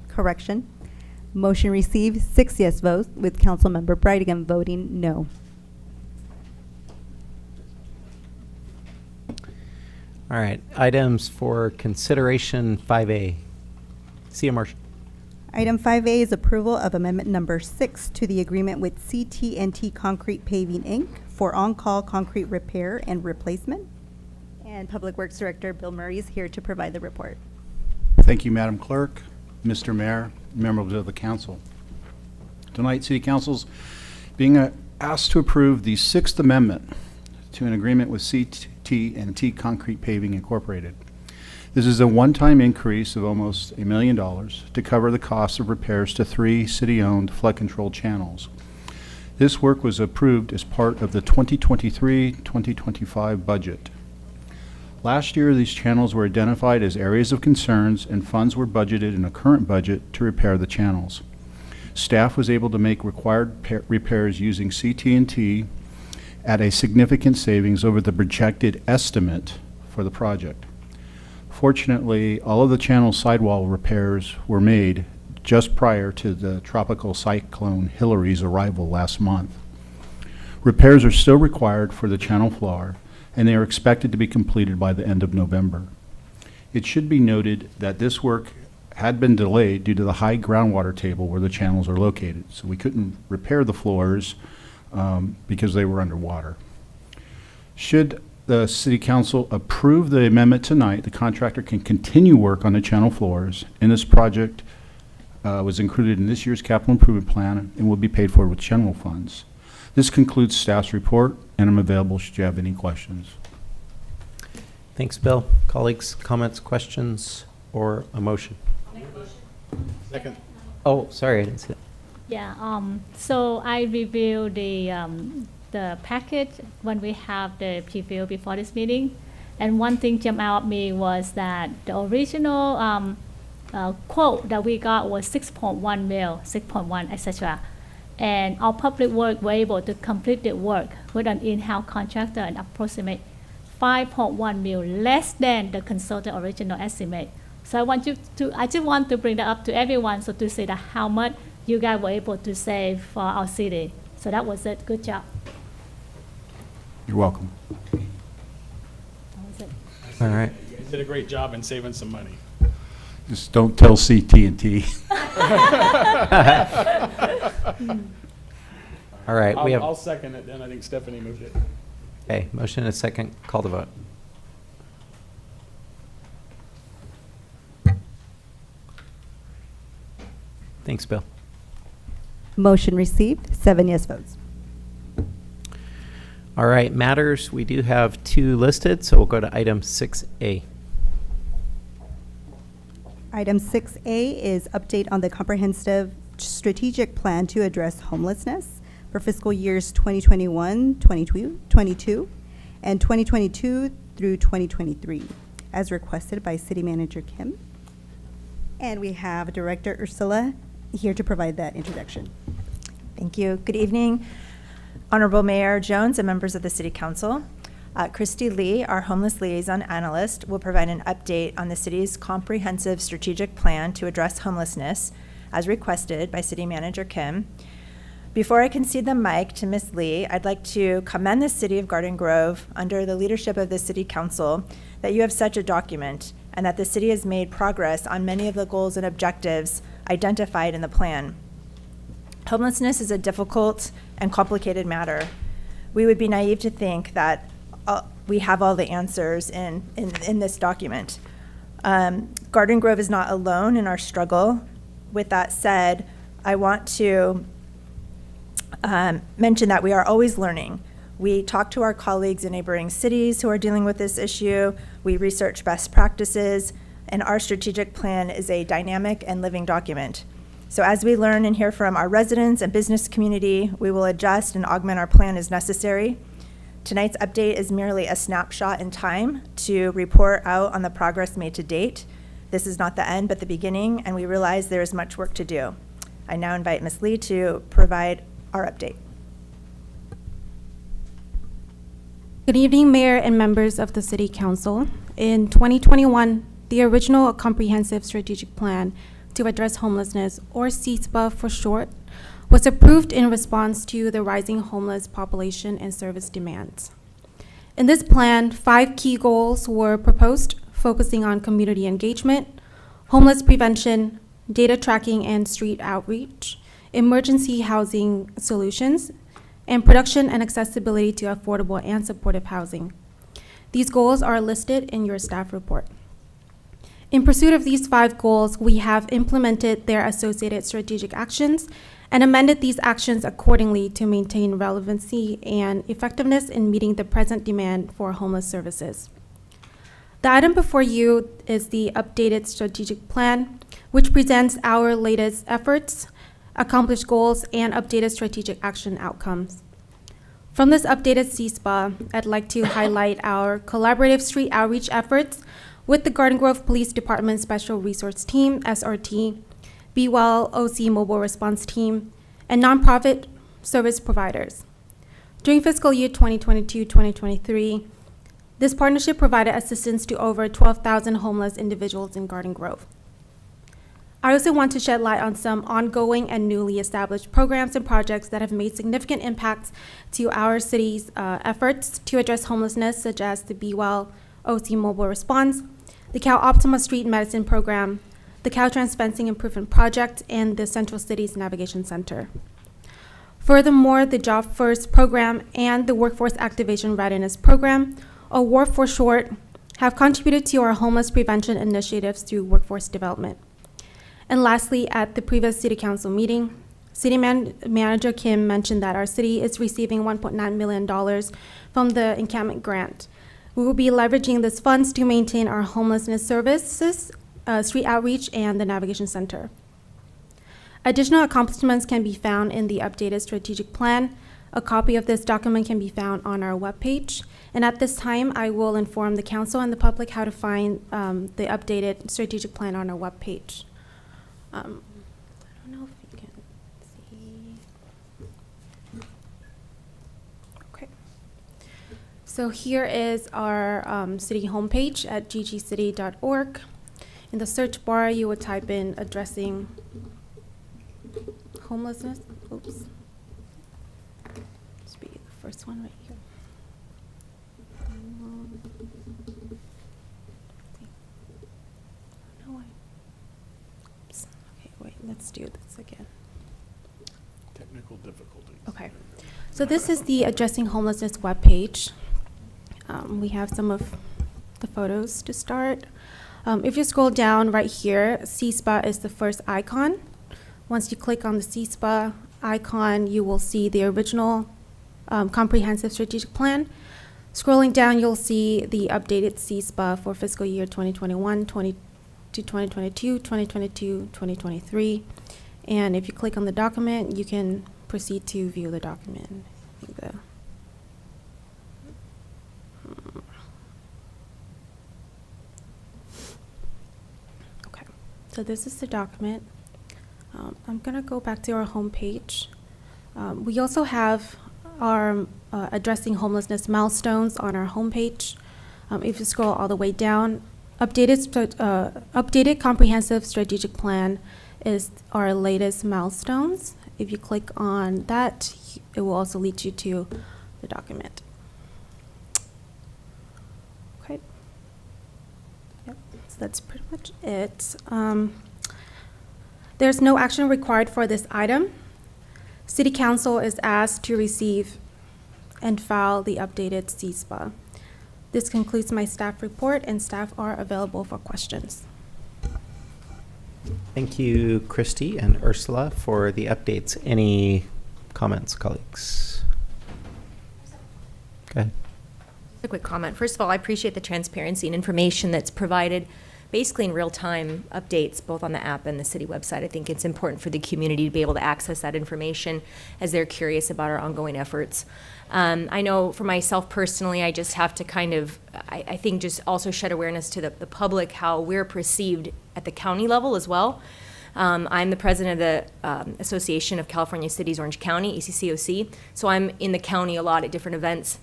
Correction. Motion received, 6 yes votes, with Councilmember Brightingham voting no. All right, items for consideration 5A. See you, Marcia. Item 5A is approval of amendment number 6 to the agreement with CT&T Concrete Paving, Inc. for on-call concrete repair and replacement. And Public Works Director Bill Murray is here to provide the report. Thank you, Madam Clerk, Mr. Mayor, members of the council. Tonight, City Council's being asked to approve the 6th Amendment to an agreement with CT&T Concrete Paving Incorporated. This is a one-time increase of almost $1 million to cover the cost of repairs to 3 city-owned flood control channels. This work was approved as part of the 2023-2025 budget. Last year, these channels were identified as areas of concerns, and funds were budgeted in a current budget to repair the channels. Staff was able to make required repairs using CT&T at a significant savings over the projected estimate for the project. Fortunately, all of the channel sidewall repairs were made just prior to the tropical cyclone Hilary's arrival last month. Repairs are still required for the channel floor, and they are expected to be completed by the end of November. It should be noted that this work had been delayed due to the high groundwater table where the channels are located, so we couldn't repair the floors because they were underwater. Should the City Council approve the amendment tonight, the contractor can continue work on the channel floors, and this project was included in this year's capital improvement plan and will be paid for with general funds. This concludes staff's report, and I'm available should you have any questions. Thanks, Bill. Colleagues, comments, questions, or a motion? I'll make a motion. Second. Oh, sorry, I didn't see that. Yeah, so I reviewed the package when we have the preview before this meeting. And one thing jumped out at me was that the original quote that we got was 6.1 mil, 6.1, etc. And our public work were able to complete the work with an in-house contractor and approximate 5.1 mil, less than the consultant original estimate. So I just want to bring that up to everyone, so to say that how much you guys were able to save for our city. So that was it. Good job. You're welcome. That was it. All right. You guys did a great job in saving some money. Just don't tell CT&T. All right, we have, I'll second it then. I think Stephanie moved it. okay, motion and a second, call the vote. Thanks, Bill. Motion received, 7 yes votes. All right, matters, we do have 2 listed, so we'll go to item 6A. Item 6A is update on the comprehensive strategic plan to address homelessness for fiscal years 2021, 22, and 2022 through 2023, as requested by City Manager Kim. And we have Director Ursula here to provide that introduction. Thank you. Good evening, Honorable Mayor Jones and members of the City Council. Christy Lee, our Homeless Liaison Analyst, will provide an update on the city's comprehensive strategic plan to address homelessness, as requested by City Manager Kim. Before I concede the mic to Ms. Lee, I'd like to commend the City of Garden Grove, under the leadership of the City Council, that you have such a document and that the city has made progress on many of the goals and objectives identified in the plan. Homelessness is a difficult and complicated matter. We would be naive to think that we have all the answers in this document. Garden Grove is not alone in our struggle. With that said, I want to mention that we are always learning. We talk to our colleagues in neighboring cities who are dealing with this issue. We research best practices, and our strategic plan is a dynamic and living document. So as we learn and hear from our residents and business community, we will adjust and augment our plan as necessary. Tonight's update is merely a snapshot in time to report out on the progress made to date. This is not the end, but the beginning, and we realize there is much work to do. I now invite Ms. Lee to provide our update. Good evening, Mayor and members of the City Council. In 2021, the original Comprehensive Strategic Plan to Address Homelessness, or CSPA for short, was approved in response to the rising homeless population and service demands. In this plan, 5 key goals were proposed, focusing on community engagement, homeless prevention, data tracking and street outreach, emergency housing solutions, and production and accessibility to affordable and supportive housing. These goals are listed in your staff report. In pursuit of these 5 goals, we have implemented their associated strategic actions and amended these actions accordingly to maintain relevancy and effectiveness in meeting the present demand for homeless services. The item before you is the updated strategic plan, which presents our latest efforts, accomplished goals, and updated strategic action outcomes. From this updated CSPA, I'd like to highlight our collaborative street outreach efforts with the Garden Grove Police Department Special Resource Team, SRT, Be Well OC Mobile Response Team, and nonprofit service providers. During fiscal year 2022-2023, this partnership provided assistance to over 12,000 homeless individuals in Garden Grove. I also want to shed light on some ongoing and newly established programs and projects that have made significant impacts to our city's efforts to address homelessness, such as the Be Well OC Mobile Response, the Cal Optima Street Medicine Program, the Caltrans Fencing Improvement Project, and the Central Cities Navigation Center. Furthermore, the Job First program and the Workforce Activation Readiness Program, or WARP for short, have contributed to our homeless prevention initiatives through workforce development. And lastly, at the previous City Council meeting, City Manager Kim mentioned that our city is receiving $1.9 million from the encampment grant. We will be leveraging these funds to maintain our homelessness services, street outreach, and the navigation center. Additional accomplishments can be found in the updated strategic plan. A copy of this document can be found on our webpage. And at this time, I will inform the council and the public how to find the updated strategic plan on our webpage. I don't know if you can see. Okay. So here is our city homepage at ggcity.org. In the search bar, you would type in addressing homelessness. Oops. first one right here. No way. Oops. Okay, wait, let's do this again. Technical difficulties. Okay, so this is the Addressing Homelessness webpage. We have some of the photos to start. If you scroll down right here, CSPA is the first icon. Once you click on the CSPA icon, you will see the original comprehensive strategic plan. Scrolling down, you'll see the updated CSPA for fiscal year 2021, 2022, 2022, 2023. And if you click on the document, you can proceed to view the document. Okay, so this is the document. I'm gonna go back to our homepage. We also have our addressing homelessness milestones on our homepage. If you scroll all the way down, updated comprehensive strategic plan is our latest milestones. If you click on that, it will also lead you to the document. Okay. Yep, so that's pretty much it. There's no action required for this item. City Council is asked to receive and file the updated CSPA. This concludes my staff report, and staff are available for questions. Thank you, Christy and Ursula, for the updates. Any comments, colleagues? Go ahead. A quick comment. First of all, I appreciate the transparency and information that's provided basically in real time updates both on the app and the city website. I think it's important for the community to be able to access that information as they're curious about our ongoing efforts. I know for myself personally, I just have to kind of, I think just also shed awareness to the public how we're perceived at the county level as well. I'm the president of the Association of California Cities Orange County, ACCOC, so I'm in the county a lot at different events.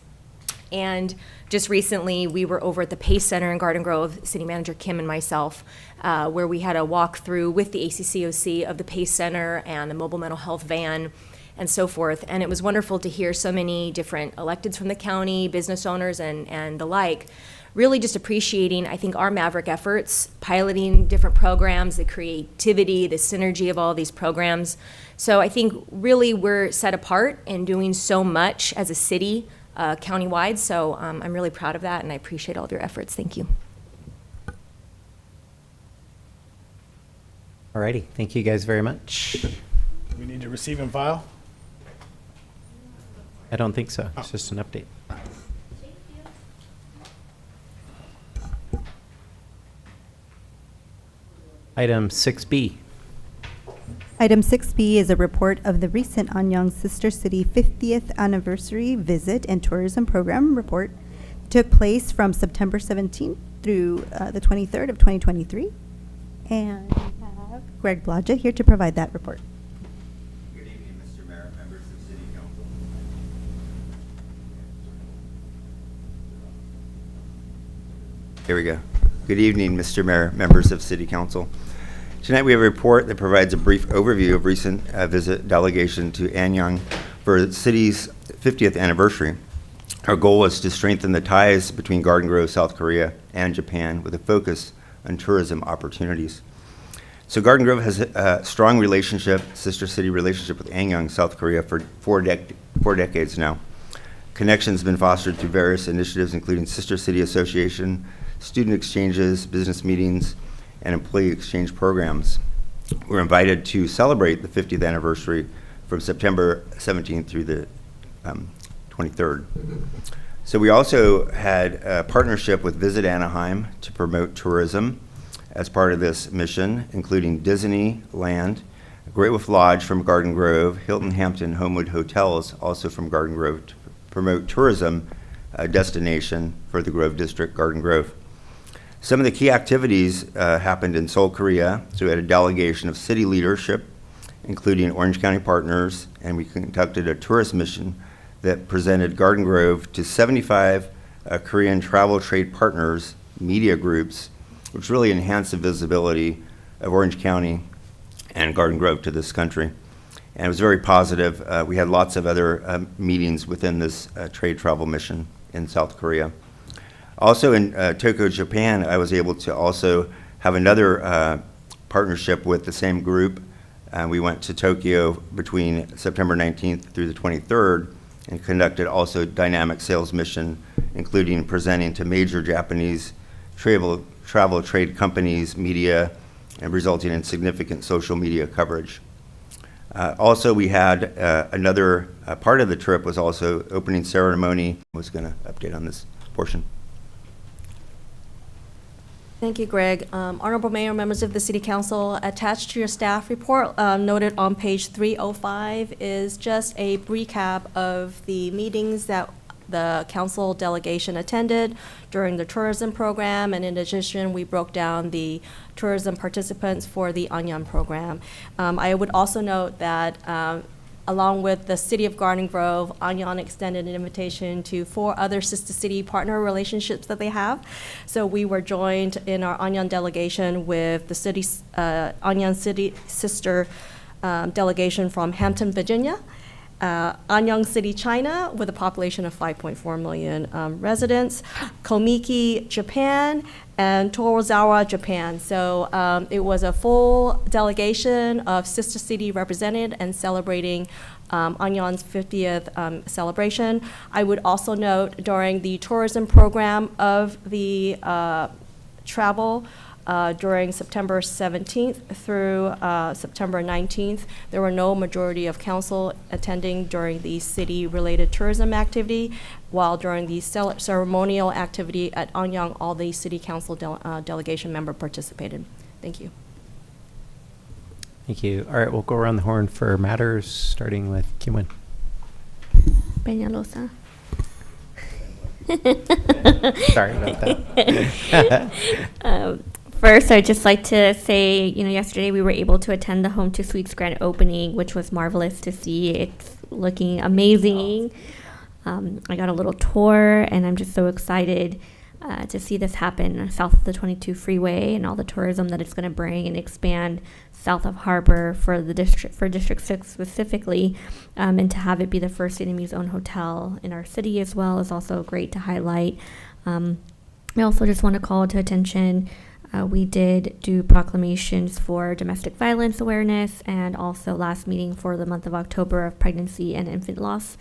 And just recently, we were over at the Pace Center in Garden Grove, City Manager Kim and myself, where we had a walkthrough with the ACCOC of the Pace Center and the mobile mental health van and so forth. And it was wonderful to hear so many different electeds from the county, business owners and the like, really just appreciating, I think, our Maverick efforts, piloting different programs, the creativity, the synergy of all these programs. So I think really we're set apart in doing so much as a city, countywide, so I'm really proud of that, and I appreciate all of your efforts. Thank you. All righty, thank you guys very much. We need to receive and file? I don't think so. It's just an update. Item 6B. Item 6B is a report of the recent Anyang Sister City 50th Anniversary Visit and Tourism Program report. Took place from September 17th through the 23rd of 2023. And we have Greg Blodgett here to provide that report. Good evening, Mr. Mayor, members of City Council. Here we go. Good evening, Mr. Mayor, members of City Council. Tonight we have a report that provides a brief overview of recent visit delegation to Anyang for the city's 50th anniversary. Our goal was to strengthen the ties between Garden Grove, South Korea, and Japan with a focus on tourism opportunities. So Garden Grove has a strong relationship, sister city relationship with Anyang, South Korea for four decades now. Connections have been fostered through various initiatives, including Sister City Association, student exchanges, business meetings, and employee exchange programs. We're invited to celebrate the 50th anniversary from September 17th through the 23rd. So we also had a partnership with Visit Anaheim to promote tourism as part of this mission, including Disneyland, Great Wolf Lodge from Garden Grove, Hilton Hampton Homewood Hotels, also from Garden Grove, to promote tourism destination for the Grove District, Garden Grove. Some of the key activities happened in Seoul, Korea. So we had a delegation of city leadership, including Orange County partners, and we conducted a tourist mission that presented Garden Grove to 75 Korean travel trade partners, media groups, which really enhanced the visibility of Orange County and Garden Grove to this country. and it was very positive. We had lots of other meetings within this trade travel mission in South Korea. Also in Tokyo, Japan, I was able to also have another partnership with the same group. We went to Tokyo between September 19th through the 23rd and conducted also dynamic sales mission, including presenting to major Japanese travel trade companies, media, and resulting in significant social media coverage. Also, we had another part of the trip was also opening ceremony. I was going to update on this portion. Thank you, Greg. Honorable Mayor, members of the City Council, attached to your staff report, noted on page 305 is just a recap of the meetings that the council delegation attended during the tourism program, and in addition, we broke down the tourism participants for the Anyang program. I would also note that along with the City of Garden Grove, Anyang extended an invitation to 4 other sister city partner relationships that they have. So we were joined in our Anyang delegation with the city's Anyang City sister delegation from Hampton, Virginia, Anyang City, China, with a population of 5.4 million residents, Komiki, Japan, and Torazawa, Japan. So it was a full delegation of sister city represented and celebrating Anyang's 50th celebration. I would also note during the tourism program of the travel, during September 17th through September 19th, there were no majority of council attending during the city-related tourism activity, while during the ceremonial activity at Anyang, all the city council delegation member participated. Thank you. Thank you. All right, we'll go around the horn for matters, starting with Kim-Win. Peñalosa. Sorry about that. First, I'd just like to say, yesterday we were able to attend the Home to Suites grand opening, which was marvelous to see. It's looking amazing. I got a little tour, and I'm just so excited to see this happen south of the 22 freeway and all the tourism that it's going to bring and expand south of Harbor for District 6 specifically, and to have it be the first Vietnamese-owned hotel in our city as well is also great to highlight. I also just want to call to attention. We did do proclamations for domestic violence awareness, and also last meeting for the month of October of pregnancy and infant loss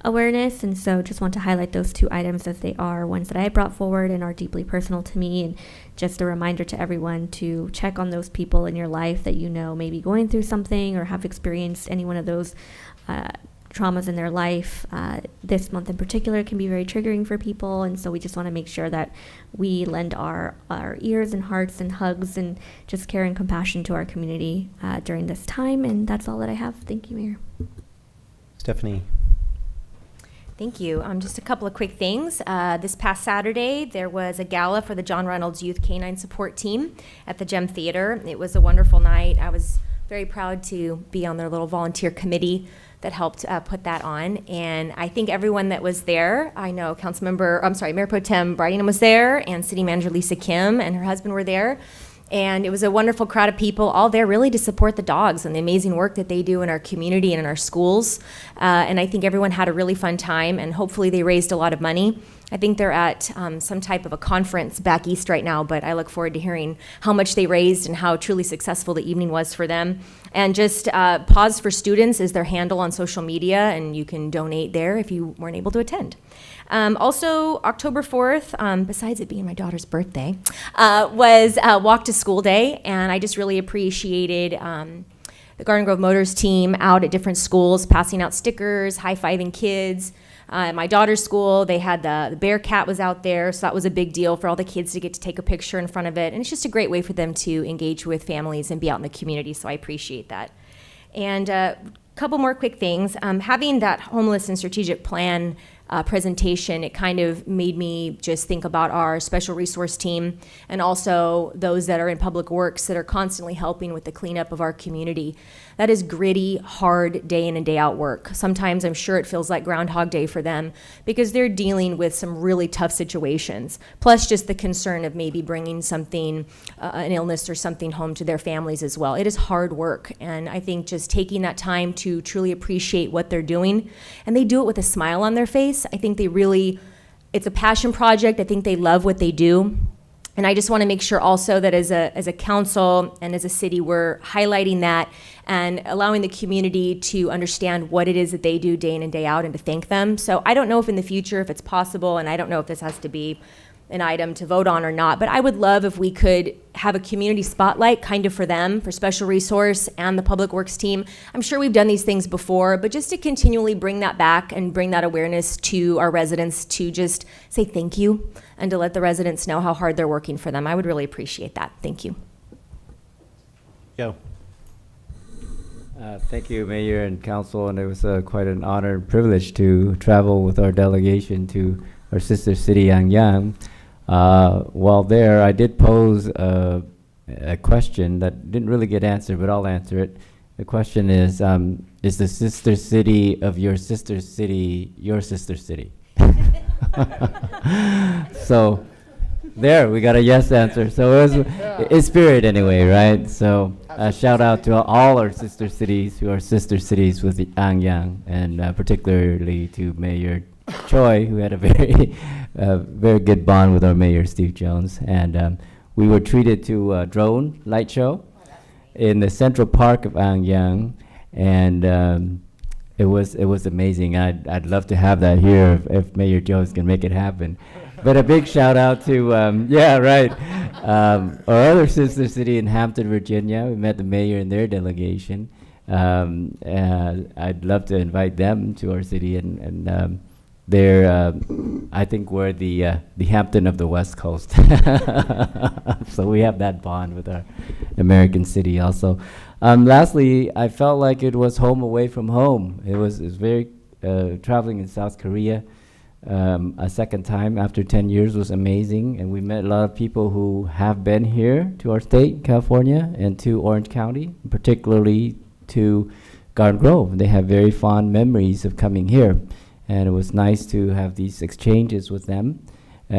awareness. And so just want to highlight those 2 items as they are ones that I brought forward and are deeply personal to me. And just a reminder to everyone to check on those people in your life that may be going through something or have experienced any one of those traumas in their life. This month in particular can be very triggering for people, and so we just want to make sure that we lend our ears and hearts and hugs and just care and compassion to our community during this time. And that's all that I have. Thank you, Mayor. Stephanie. Thank you. Just a couple of quick things. This past Saturday, there was a gala for the John Reynolds Youth Canine Support Team at the Gem Theater. It was a wonderful night. I was very proud to be on their little volunteer committee that helped put that on. And I think everyone that was there, I know Mayor Pro Tem Brydingham was there, and City Manager Lisa Kim and her husband were there. And it was a wonderful crowd of people, all there really to support the dogs and the amazing work that they do in our community and in our schools. And I think everyone had a really fun time, and hopefully they raised a lot of money. I think they're at some type of a conference back east right now, but I look forward to hearing how much they raised and how truly successful the evening was for them. And just Pause for Students is their handle on social media, and you can donate there if you weren't able to attend. Also, October 4th, besides it being my daughter's birthday, was Walk to School Day, and I just really appreciated the Garden Grove Motors team out at different schools, passing out stickers, high-fiving kids. At my daughter's school, they had the Bearcat was out there, so that was a big deal for all the kids to get to take a picture in front of it, and it's just a great way for them to engage with families and be out in the community, so I appreciate that. And couple more quick things. Having that homeless and strategic plan presentation, it kind of made me just think about our special resource team and also those that are in public works that are constantly helping with the cleanup of our community. That is gritty, hard, day in and day out work. Sometimes I'm sure it feels like Groundhog Day for them because they're dealing with some really tough situations, plus just the concern of maybe bringing something, an illness or something home to their families as well. It is hard work, and I think just taking that time to truly appreciate what they're doing, and they do it with a smile on their face. I think they really, it's a passion project. I think they love what they do. And I just want to make sure also that as a council and as a city, we're highlighting that and allowing the community to understand what it is that they do day in and day out and to thank them. So I don't know if in the future, if it's possible, and I don't know if this has to be an item to vote on or not, but I would love if we could have a community spotlight kind of for them, for special resource and the public works team. I'm sure we've done these things before, but just to continually bring that back and bring that awareness to our residents to just say thank you and to let the residents know how hard they're working for them. I would really appreciate that. Thank you. Joe. Thank you, Mayor and Council, and it was quite an honor and privilege to travel with our delegation to our sister city, Anyang. While there, I did pose a question that didn't really get answered, but I'll answer it. The question is the sister city of your sister city your sister city? So there, we got a yes answer. So it was in spirit anyway, right? So shout out to all our sister cities who are sister cities with the Anyang, and particularly to Mayor Choi, who had a very good bond with our mayor, Steve Jones. And we were treated to a drone light show in the Central Park of Anyang, and it was amazing. I'd love to have that here if Mayor Jones can make it happen. But a big shout out to our other sister city in Hampton, Virginia. We met the mayor and their delegation. I'd love to invite them to our city, and they're, I think we're the Hampton of the West Coast. So we have that bond with our American city also. Lastly, I felt like it was home away from home. It was very, traveling in South Korea a second time after 10 years was amazing. And we met a lot of people who have been here to our state, California, and to Orange County, particularly to Garden Grove. They have very fond memories of coming here. And it was nice to have these exchanges with them. They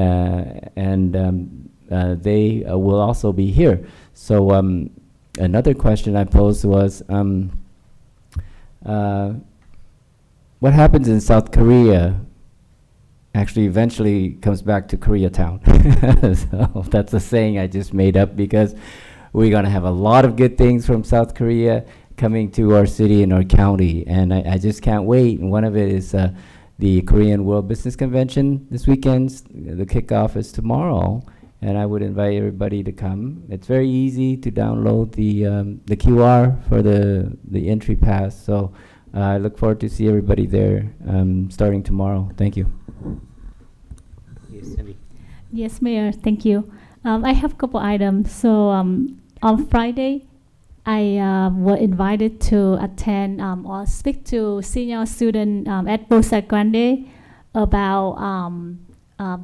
will also be here. So another question I posed was, what happens in South Korea actually eventually comes back to Koreatown. So that's a saying I just made up because we're going to have a lot of good things from South Korea coming to our city and our county. And I just can't wait. And one of it is the Korean World Business Convention this weekend. The kickoff is tomorrow. And I would invite everybody to come. It's very easy to download the QR for the entry pass. So I look forward to see everybody there starting tomorrow. Thank you. Yes, Mayor, thank you. I have a couple items. So on Friday, I was invited to attend or speak to senior student at Bosa Grande about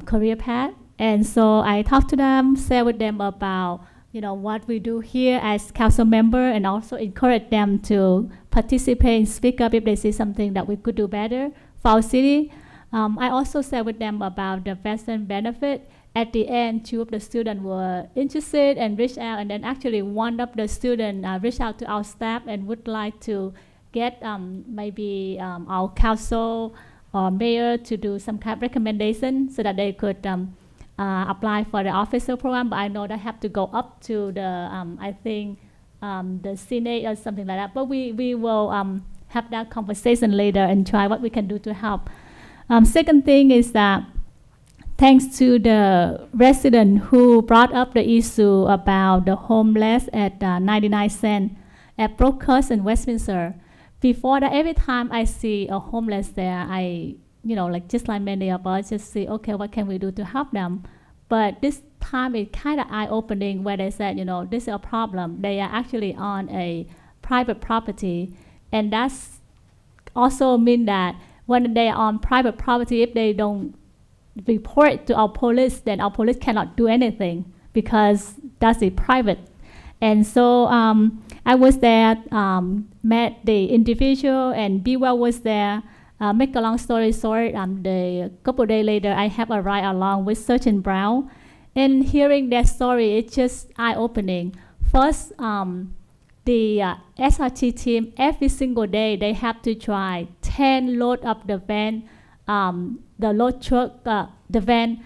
career path. And so I talked to them, share with them about what we do here as council member, and also encourage them to participate and speak up if they see something that we could do better for our city. I also shared with them about the vested benefit. At the end, two of the students were interested and reached out, and then actually one of the students reached out to our staff and would like to get maybe our council or mayor to do some kind of recommendation so that they could apply for the officer program. But I know they have to go up to the, I think, the Senate or something like that. But we will have that conversation later and try what we can do to help. Second thing is that thanks to the resident who brought up the issue about the homeless at 99 cents at Brookhurst in Westminster. Before that, every time I see a homeless there, I, just like many of us, just see, okay, what can we do to help them? But this time it's kind of eye-opening where they said, this is a problem. They are actually on a private property, and that's also mean that when they are on private property, if they don't report to our police, then our police cannot do anything because that's a private. And so I was there, met the individual, and Be Well was there. Make a long story short, a couple days later, I have a ride along with Sergeant Brown. And hearing their story, it's just eye-opening. First, the SRT team, every single day, they have to try 10 load up the van, the load truck, the van,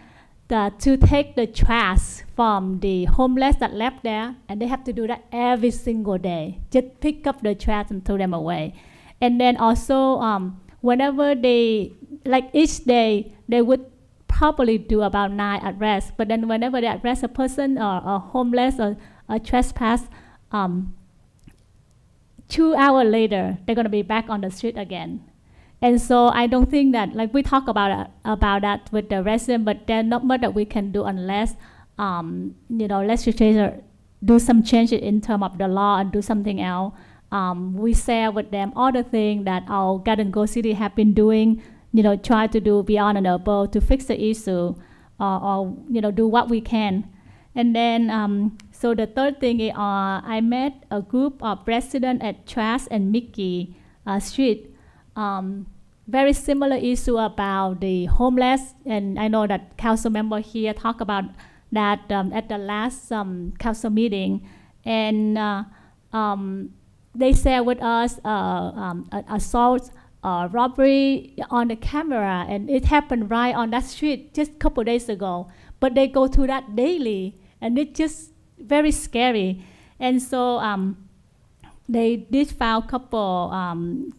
to take the trash from the homeless that left there, and they have to do that every single day. Just pick up the trash and throw them away. And then also, whenever they, like each day, they would probably do about 9 arrests, but then whenever they arrest a person or a homeless or a trespass, 2 hours later, they're gonna be back on the street again. And so I don't think that, like we talk about that with the resident, but there's not much that we can do unless, legislature do some changes in terms of the law and do something else. We share with them all the things that our Garden Grove City have been doing, try to do beyond and above to fix the issue, or do what we can. And then, so the third thing is, I met a group of residents at Trash and Mickey Street. Very similar issue about the homeless, and I know that council member here talked about that at the last council meeting, and they share with us assault, robbery on the camera, and it happened right on that street just a couple days ago. But they go through that daily, and it's just very scary. And so they did file a couple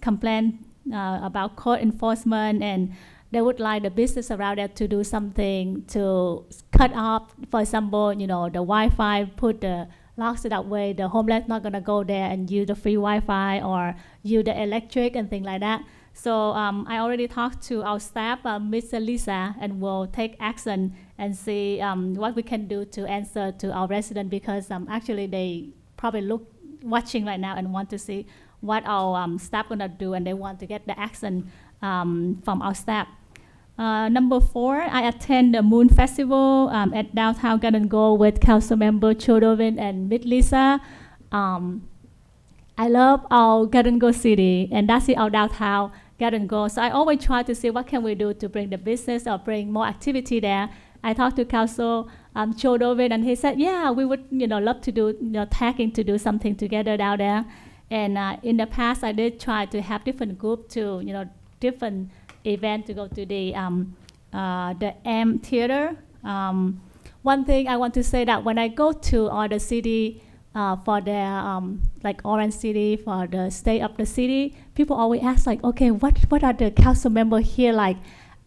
complaints about code enforcement, and they would like the business around there to do something to cut off, for example, the Wi-Fi, put the locks it that way, the homeless not gonna go there and use the free Wi-Fi or use the electric and things like that. So I already talked to our staff, Ms. Lisa, and we'll take action and see what we can do to answer to our residents, because actually they probably watching right now and want to see what our staff gonna do, and they want to get the action from our staff. Number 4, I attend the Moon Festival at downtown Garden Grove with Council Member Chodovin and Ms. Lisa. I love our Garden Grove City, and that's our downtown Garden Grove. So I always try to see what can we do to bring the business or bring more activity there. I talked to Council Chodovin, and he said, yeah, we would love to do tagging to do something together down there. And in the past, I did try to have different groups to different event to go to the M Theater. One thing I want to say that when I go to other city for their like Orange City, for the state of the city, people always ask like, okay, what are the council members here like?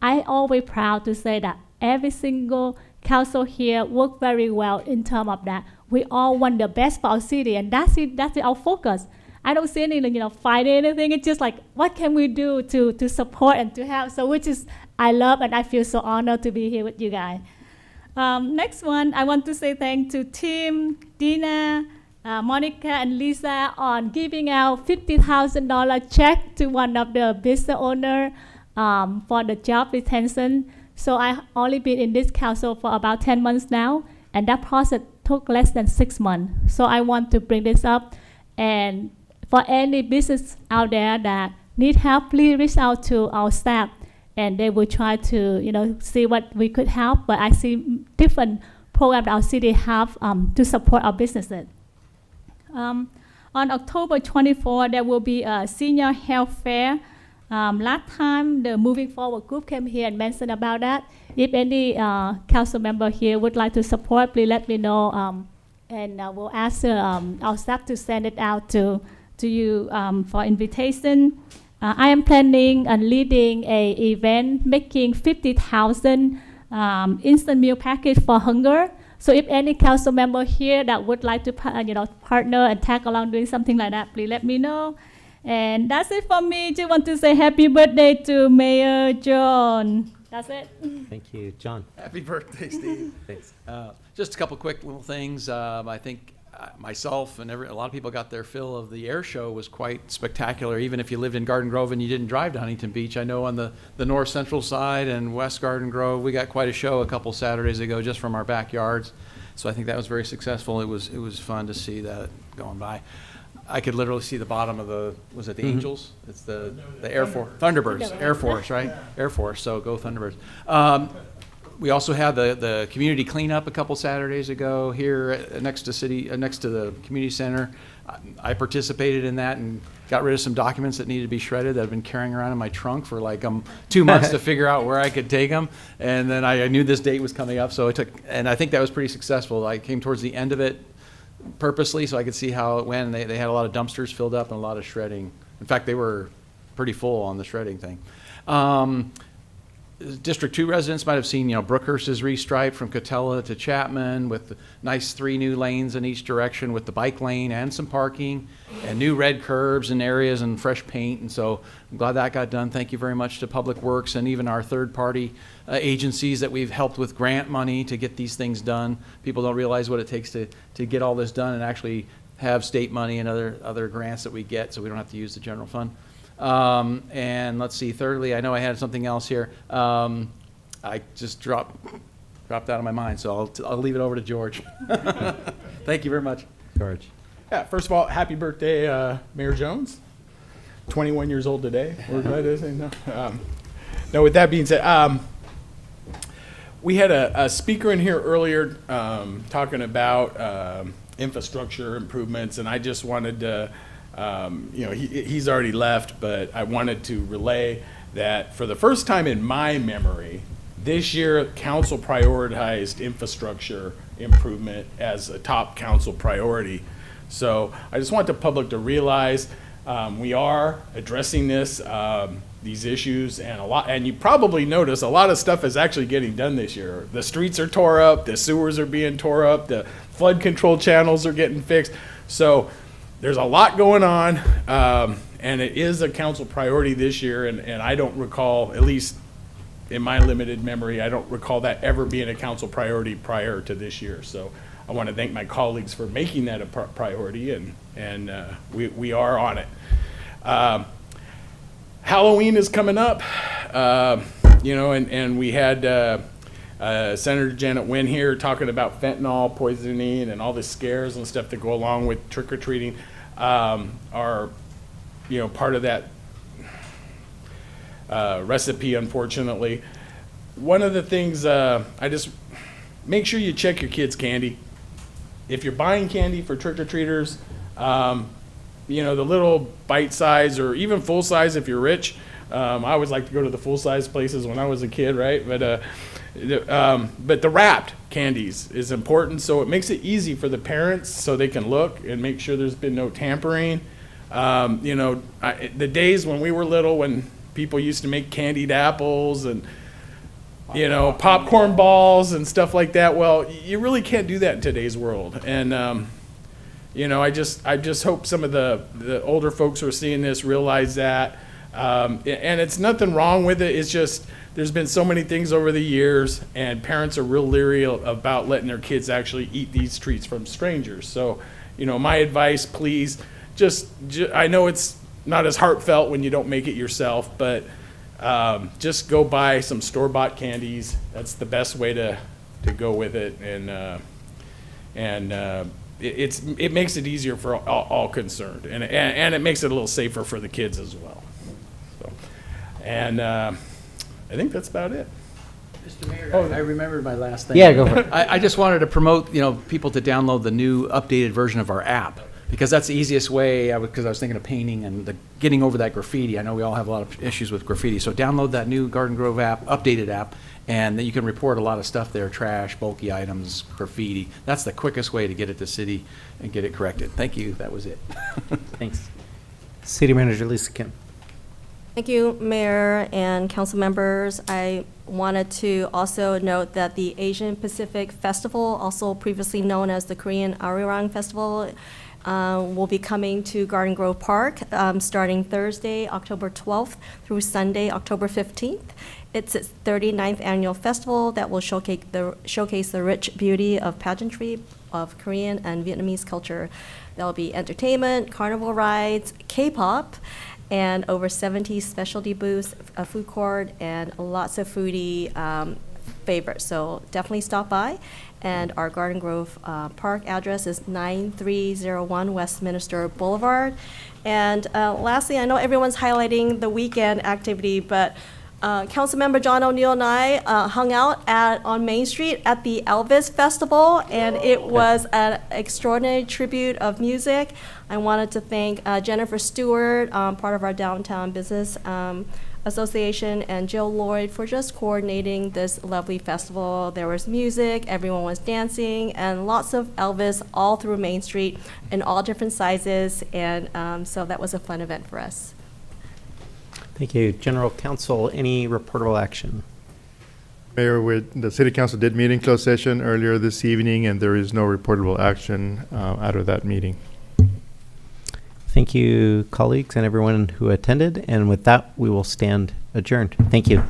I always proud to say that every single council here work very well in terms of that. We all want the best for our city, and that's our focus. I don't see any, fighting anything. It's just like, what can we do to support and to help? So which is, I love, and I feel so honored to be here with you guys. Next one, I want to say thanks to Tim, Dina, Monica, and Lisa on giving out $50,000 check to one of the business owner for the job retention. So I only been in this council for about 10 months now, and that process took less than 6 months. So I want to bring this up, and for any business out there that need help, please reach out to our staff, and they will try to, see what we could help. But I see different programs our city have to support our businesses. On October 24, there will be a senior health fair. Last time, the Moving Forward group came here and mentioned about that. If any council member here would like to support, please let me know, and we'll ask our staff to send it out to you for invitation. I am planning and leading a event making 50,000 instant meal package for hunger. So if any council member here that would like to partner and tag along doing something like that, please let me know. And that's it for me. Just want to say happy birthday to Mayor John. That's it. Thank you, John. Happy birthday, Steve. Thanks. Just a couple quick little things. I think myself and a lot of people got their fill of the air show. Was quite spectacular. Even if you lived in Garden Grove and you didn't drive to Huntington Beach, I know on the north central side and west Garden Grove, we got quite a show a couple Saturdays ago just from our backyards. So I think that was very successful. It was fun to see that going by. I could literally see the bottom of was it the Angels? It's the Air Force, Thunderbirds, Air Force, right? Air Force, so go Thunderbirds. We also had the community cleanup a couple Saturdays ago here next to the community center. I participated in that and got rid of some documents that needed to be shredded that I've been carrying around in my trunk for like 2 months to figure out where I could take them. And then I knew this date was coming up, so and I think that was pretty successful. I came towards the end of it purposely so I could see how it went. And they had a lot of dumpsters filled up and a lot of shredding. In fact, they were pretty full on the shredding thing. District 2 residents might have seen, Brookhurst is restriped from Catella to Chapman with nice 3 new lanes in each direction with the bike lane and some parking and new red curbs in areas and fresh paint. And so I'm glad that got done. Thank you very much to Public Works and even our third-party agencies that we've helped with grant money to get these things done. People don't realize what it takes to get all this done and actually have state money and other grants that we get so we don't have to use the general fund. And let's see, thirdly, I know I had something else here. I just dropped out of my mind, so I'll leave it over to George. Thank you very much. George. Yeah, first of all, happy birthday, Mayor Jones. 21 years old today. We're glad to say no. No, with that being said, we had a speaker in here earlier talking about infrastructure improvements, and I just wanted to he's already left, but I wanted to relay that for the first time in my memory, this year council prioritized infrastructure improvement as a top council priority. So I just want the public to realize we are addressing these issues, and you probably notice a lot of stuff is actually getting done this year. The streets are tore up, the sewers are being tore up, the flood control channels are getting fixed. So there's a lot going on, and it is a council priority this year, and I don't recall, at least in my limited memory, I don't recall that ever being a council priority prior to this year. So I want to thank my colleagues for making that a priority, and we are on it. Halloween is coming up, and we had Senator Janet Wynn here talking about fentanyl poisoning and all the scares and stuff that go along with trick-or-treating are, part of that recipe, unfortunately. One of the things, I just make sure you check your kids' candy. If you're buying candy for trick-or-treaters, the little bite size or even full size if you're rich. I always like to go to the full-size places when I was a kid, right? But the wrapped candies is important, so it makes it easy for the parents so they can look and make sure there's been no tampering. The days when we were little, when people used to make candied apples and popcorn balls and stuff like that, well, you really can't do that in today's world. And I just hope some of the older folks who are seeing this realize that. And it's nothing wrong with it. It's just there's been so many things over the years, and parents are real leery about letting their kids actually eat these treats from strangers. So, my advice, please, I know it's not as heartfelt when you don't make it yourself, but just go buy some store-bought candies. That's the best way to go with it, and it makes it easier for all concerned, and it makes it a little safer for the kids as well. So, and I think that's about it. Mr. Mayor, I remembered my last thing. Yeah, go for it. I just wanted to promote, people to download the new updated version of our app, because that's the easiest way, because I was thinking of painting and getting over that graffiti. I know we all have a lot of issues with graffiti. So download that new Garden Grove app, updated app, and then you can report a lot of stuff there, trash, bulky items, graffiti. That's the quickest way to get it to city and get it corrected. Thank you. That was it. Thanks. City Manager Lisa Kim. Thank you, Mayor and council members. I wanted to also note that the Asian Pacific Festival, also previously known as the Korean Arirang Festival, will be coming to Garden Grove Park starting Thursday, October 12th through Sunday, October 15th. It's its 39th annual festival that will showcase the rich beauty of pageantry of Korean and Vietnamese culture. There'll be entertainment, carnival rides, K-pop, and over 70 specialty booths, a food court, and lots of foodie favorites. So definitely stop by. And our Garden Grove Park address is 9301 Westminster Boulevard. And lastly, I know everyone's highlighting the weekend activity, but Councilmember John O'Neill and I hung out on Main Street at the Elvis Festival, and it was an extraordinary tribute of music. I wanted to thank Jennifer Stewart, part of our Downtown Business Association, and Jill Lloyd for just coordinating this lovely festival. There was music, everyone was dancing, and lots of Elvis all through Main Street in all different sizes, and so that was a fun event for us. Thank you. General Counsel, any reportable action? Mayor, the City Council did meet in closed session earlier this evening, and there is no reportable action out of that meeting. Thank you, colleagues, and everyone who attended. And with that, we will stand adjourned. Thank you.